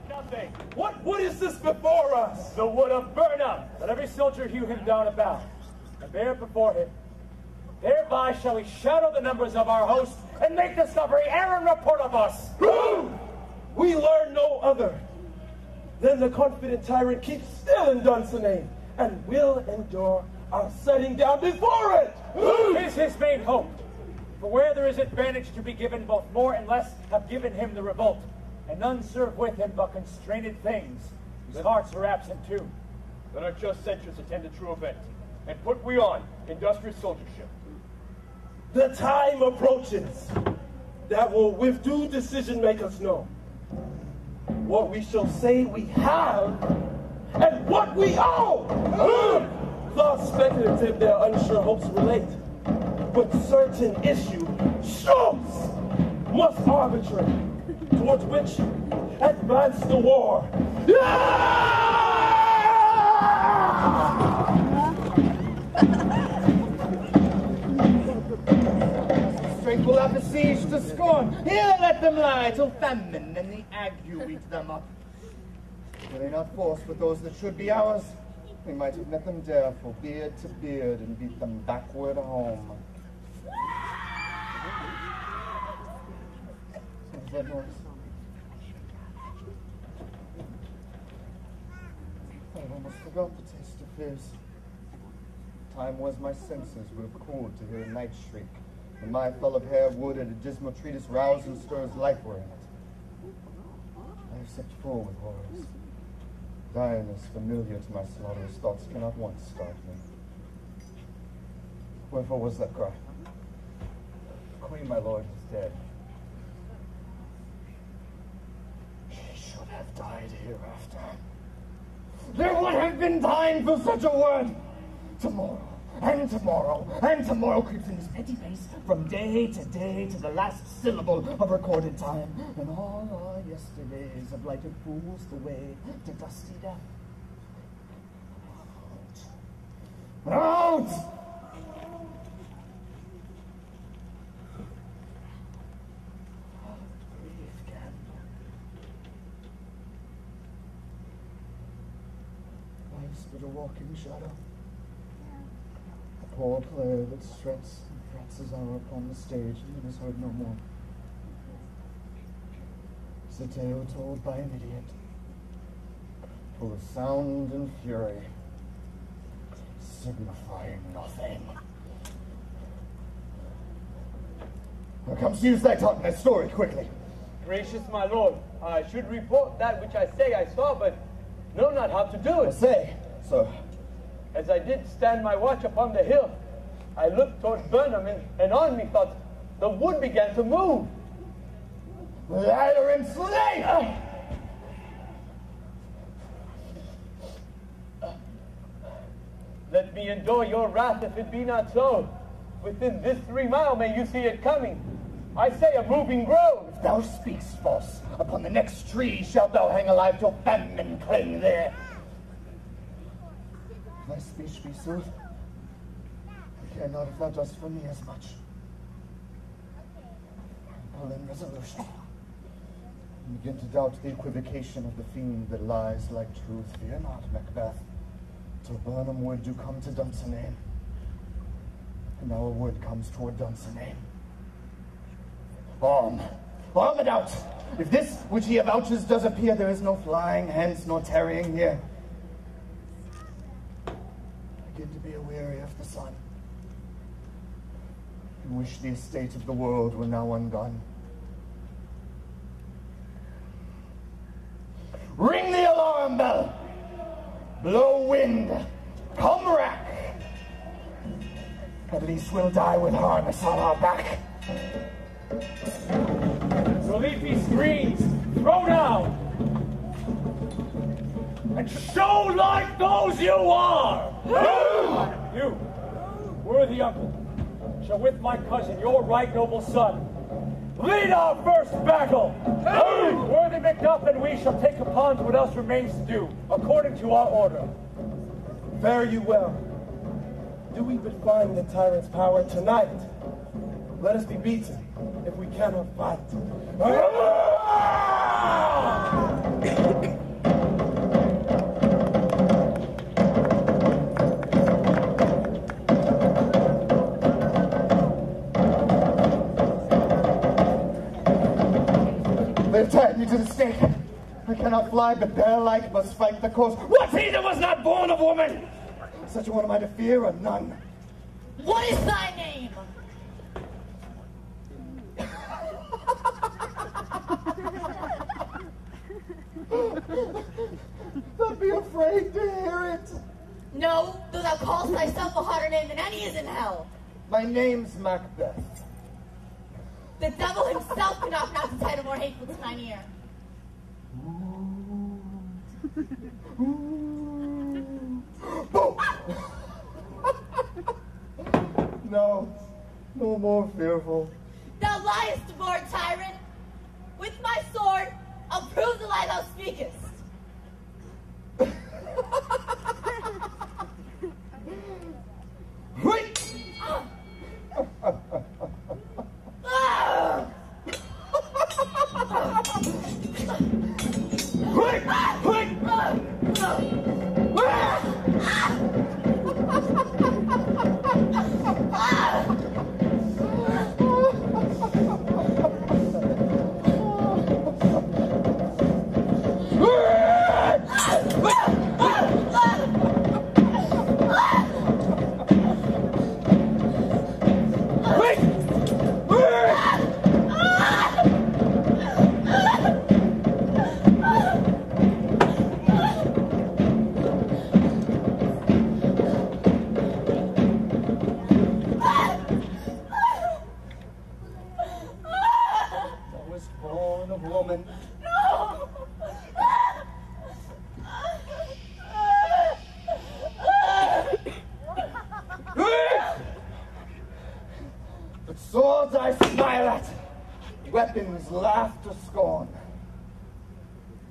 Nothing. What is this before us? The wood of Burnham. Let every soldier hew him down about, and bear it before him. Thereby shall we shadow the numbers of our host, and make discovery errand report of us. We learn no other. Then the confident tyrant keeps still in Dunsinane, and will endure our setting down before it. 'Tis his main hope. For where there is advantage to be given, both more and less have given him the revolt, and none serve with him but constrained things, whose hearts are absent too. Let our just censures attend a true event, and put we on industrious soldiership. The time approaches that will with due decision make us know what we shall say we have and what we owe. Thus speculative their unsure hopes relate, but certain issue shows must arbitrate, towards which advance the war. Strength will have besieged to scorn. Here let them lie till famine and the ague eat them up. Were they not forced with those that should be ours, we might have met them there for beard to beard and beat them backward home. What's that noise? I almost forgot the taste of fears. Time was my senses would have cooled to hear a night shriek, and my fell of hair would at a dismal treatise rouse and stir as life were in it. I have set full with horrors. Direness familiar to my slaughterous thoughts cannot once start me. Wherefore was that cry? The queen, my lord, is dead. She should have died hereafter. There would have been time for such a word. Tomorrow, and tomorrow, and tomorrow creeps in his petty pace from day to the last syllable of recorded time, and all our yesterdays of blighted fools the way to dusty death. Out! Grief candle. Life's but a walking shadow. A poor player that struts and frets his hour upon the stage and then is heard no more. It's a tale told by an idiot, full of sound and fury, signifying nothing. Now come use thy tongue, thy story, quickly. Gracious my lord, I should report that which I say I saw, but know not how to do it. Say, sir. As I did stand my watch upon the hill, I looked towards Burnham, and on me thought the wood began to move. Liar and slave! Let me endure your wrath if it be not so. Within this 3 mile may you see it coming. I say a moving grove. If thou speakst false, upon the next tree shalt thou hang alive till famine cling there. If thy speech be sooth, I care not if thou dost for me as much. Pull in resolution. And begin to doubt the equivocation of the fiend that lies like truth. Fear not, Macbeth, till Burnham wood do come to Dunsinane. And our wood comes toward Dunsinane. On and out! If this which he avouches does appear, there is no flying hence nor tarrying here. I begin to be aweary of the sun, and wish the estate of the world were now undone. Ring the alarm bell! Blow wind! Come rack! At least we'll die with harness on our back. So leafy screens, throw down! And show like those you are! You, worthy uncle, shall with my cousin, your right noble son, lead our first battle! Worthy Macduff and we shall take upon what else remains to do, according to our order. Fare you well. Do we but find the tyrant's power tonight? Let us be beaten if we cannot fight. They've tied me to the stake. I cannot fly, but bear-like must fight the course. What's he that was not born of woman? Such a one am I to fear, or none? What is thy name? Don't be afraid to hear it. No, though thou callest thyself a hotter name than any is in hell. My name's Macbeth. The devil himself cannot pronounce a title more hateful to thine ear. No, no more fearful. Thou liest, born tyrant. With my sword, I'll prove the lie thou speakest. Swords I smile at, weapons laugh to scorn,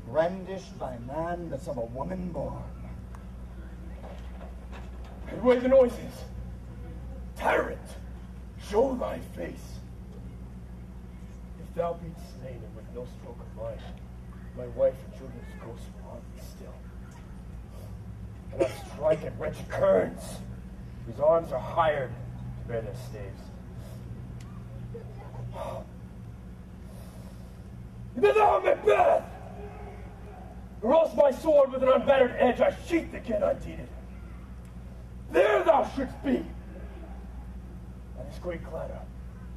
brandished by man that's of a woman born. And where the noises? Tyrant, show thy face. If thou be slain and with no stroke of mine, my wife and children's ghosts will haunt me still. And I strike at wretched kerns, whose arms are hired to bear their staves. Thou, Macbeth! Or else my sword with an unbattered edge I sheathed again undeeded. There thou thou shouldst be. And this great clatter,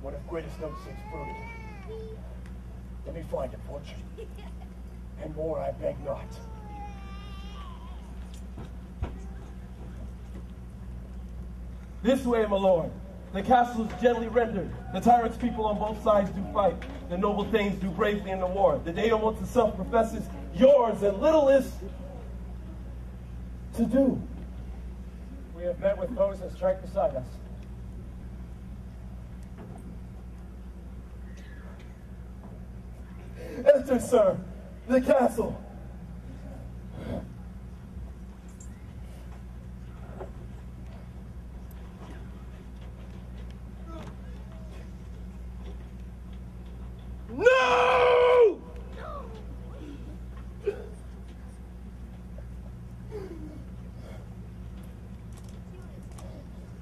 one of greatest notes since brooded. Let me find it, fortune. And more I beg not. This way, my lord. The castle is gently rendered. The tyrant's people on both sides do fight. The noble thanes do bravely in the war. The Daedalus itself professes yours, and little is to do. We have met with foes that strike beside us. Enter, sir, the castle. No!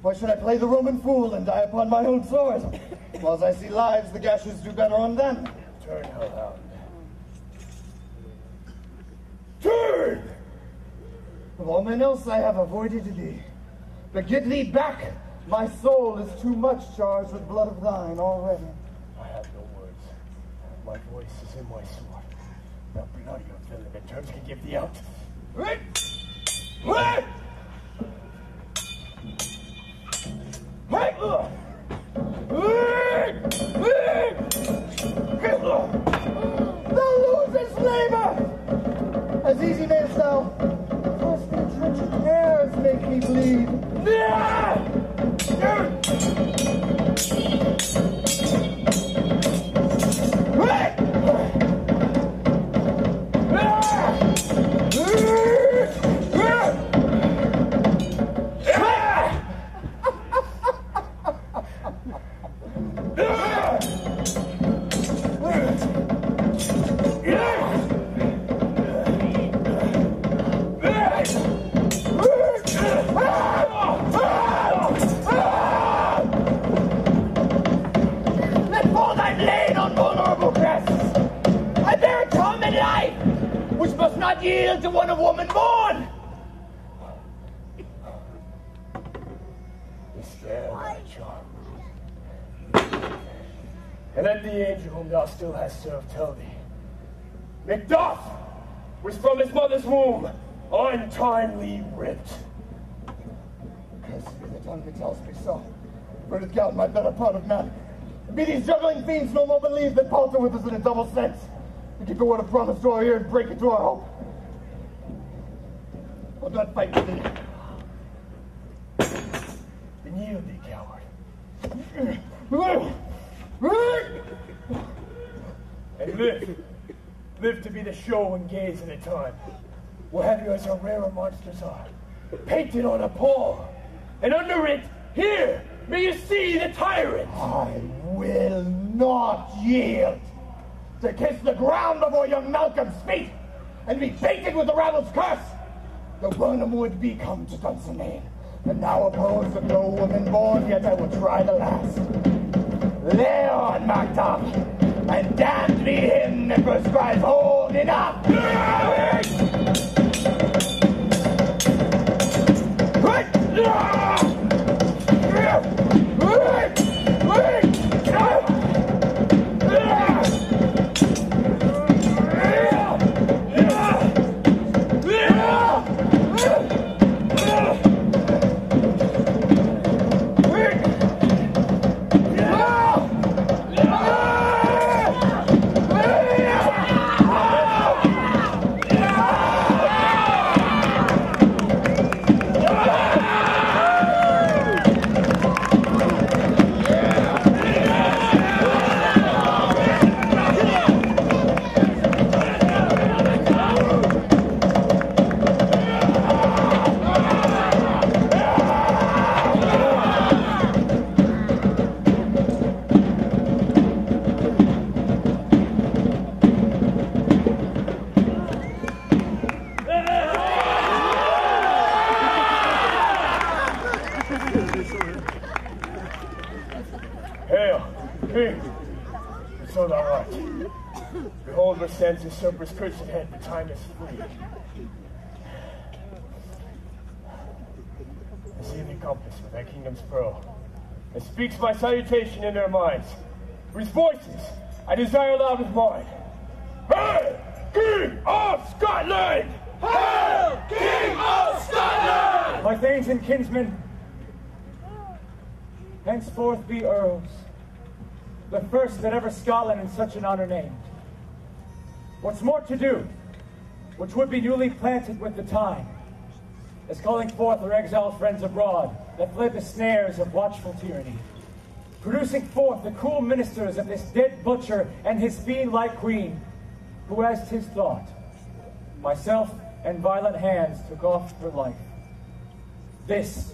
Why should I play the Roman fool and die upon my own sword? Whilst I see lives, the gashes do better on them. Turn, hellhound. Turn! Of all men else I have avoided thee. But get thee back! My soul is too much charged with blood of thine already. I have no words. My voice is in my sword. Now bloody your villain in terms can give thee out. Right! Right! Right! Thou losest labor! As easy mayst thou. First the trenchant hairs make me bleed. Not yield to one of woman born! Despair thy charm. And let the angel whom thou still hast served tell thee, Macbeth was from his mother's womb untimely ripped. Cursed be the tongue that tells me so. For it is God, my better part of man. Be these juggling fiends no more believe that palter with us in a double sense. To keep the word of promise to our ear and break it to our hope. I'll not fight with thee. Then yield thee, coward. And live. Live to be the show and gaze in a time. We'll have you as our rarer monsters are. Painted on a pall. And under it, here, may you see the tyrant. I will not yield. To kiss the ground before young Malcolm's feet, and be baited with the rabble's curse. Though Burnham would be come to Dunsinane, and now opposed of no woman born, yet I will try the last. Lay on, Macbeth, and damned be him that prescribes holding up. So thou art. Behold, where stands his sober's cursed head, the time is free. As he compass with thy kingdom's pearl, and speaks my salutation in their minds, whose voices I desire loud with mine. Hail, King of Scotland! Hail, King of Scotland! My thanes and kinsmen, henceforth be earls, the first that ever Scotland in such an honor named. What's more to do, which would be newly planted with the time, is calling forth our exiled friends abroad that fled the snares of watchful tyranny, producing forth the cruel ministers of this dead butcher and his fiend-like queen, who, as 'tis thought, myself and violent hands took off her life. This,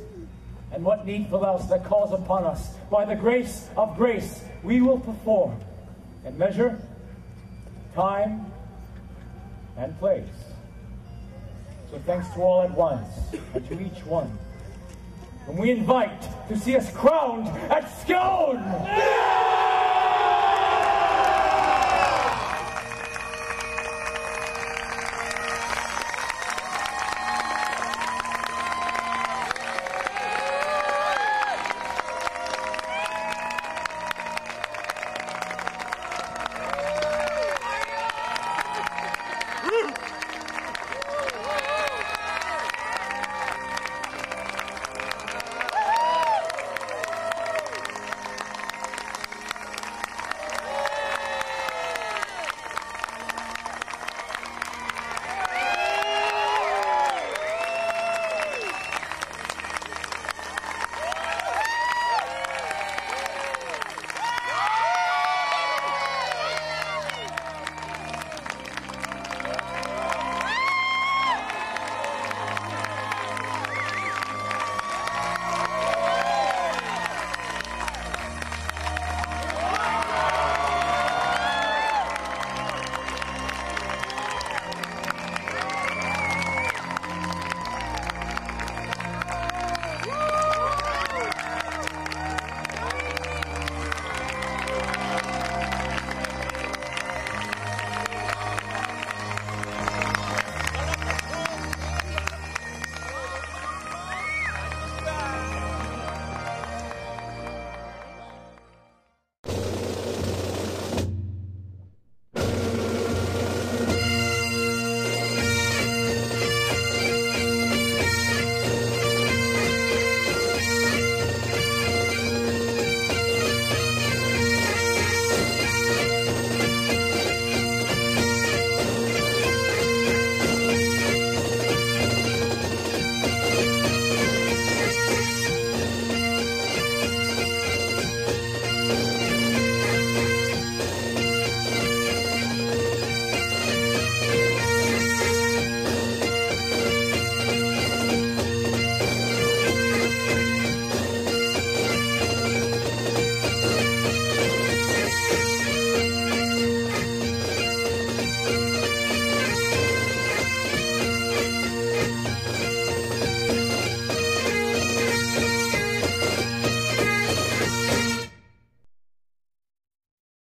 and what needful else that calls upon us, by the grace of grace, we will perform, and measure, time, and place. So thanks to all at once, and to each one, whom we invite to see us crowned at Scone!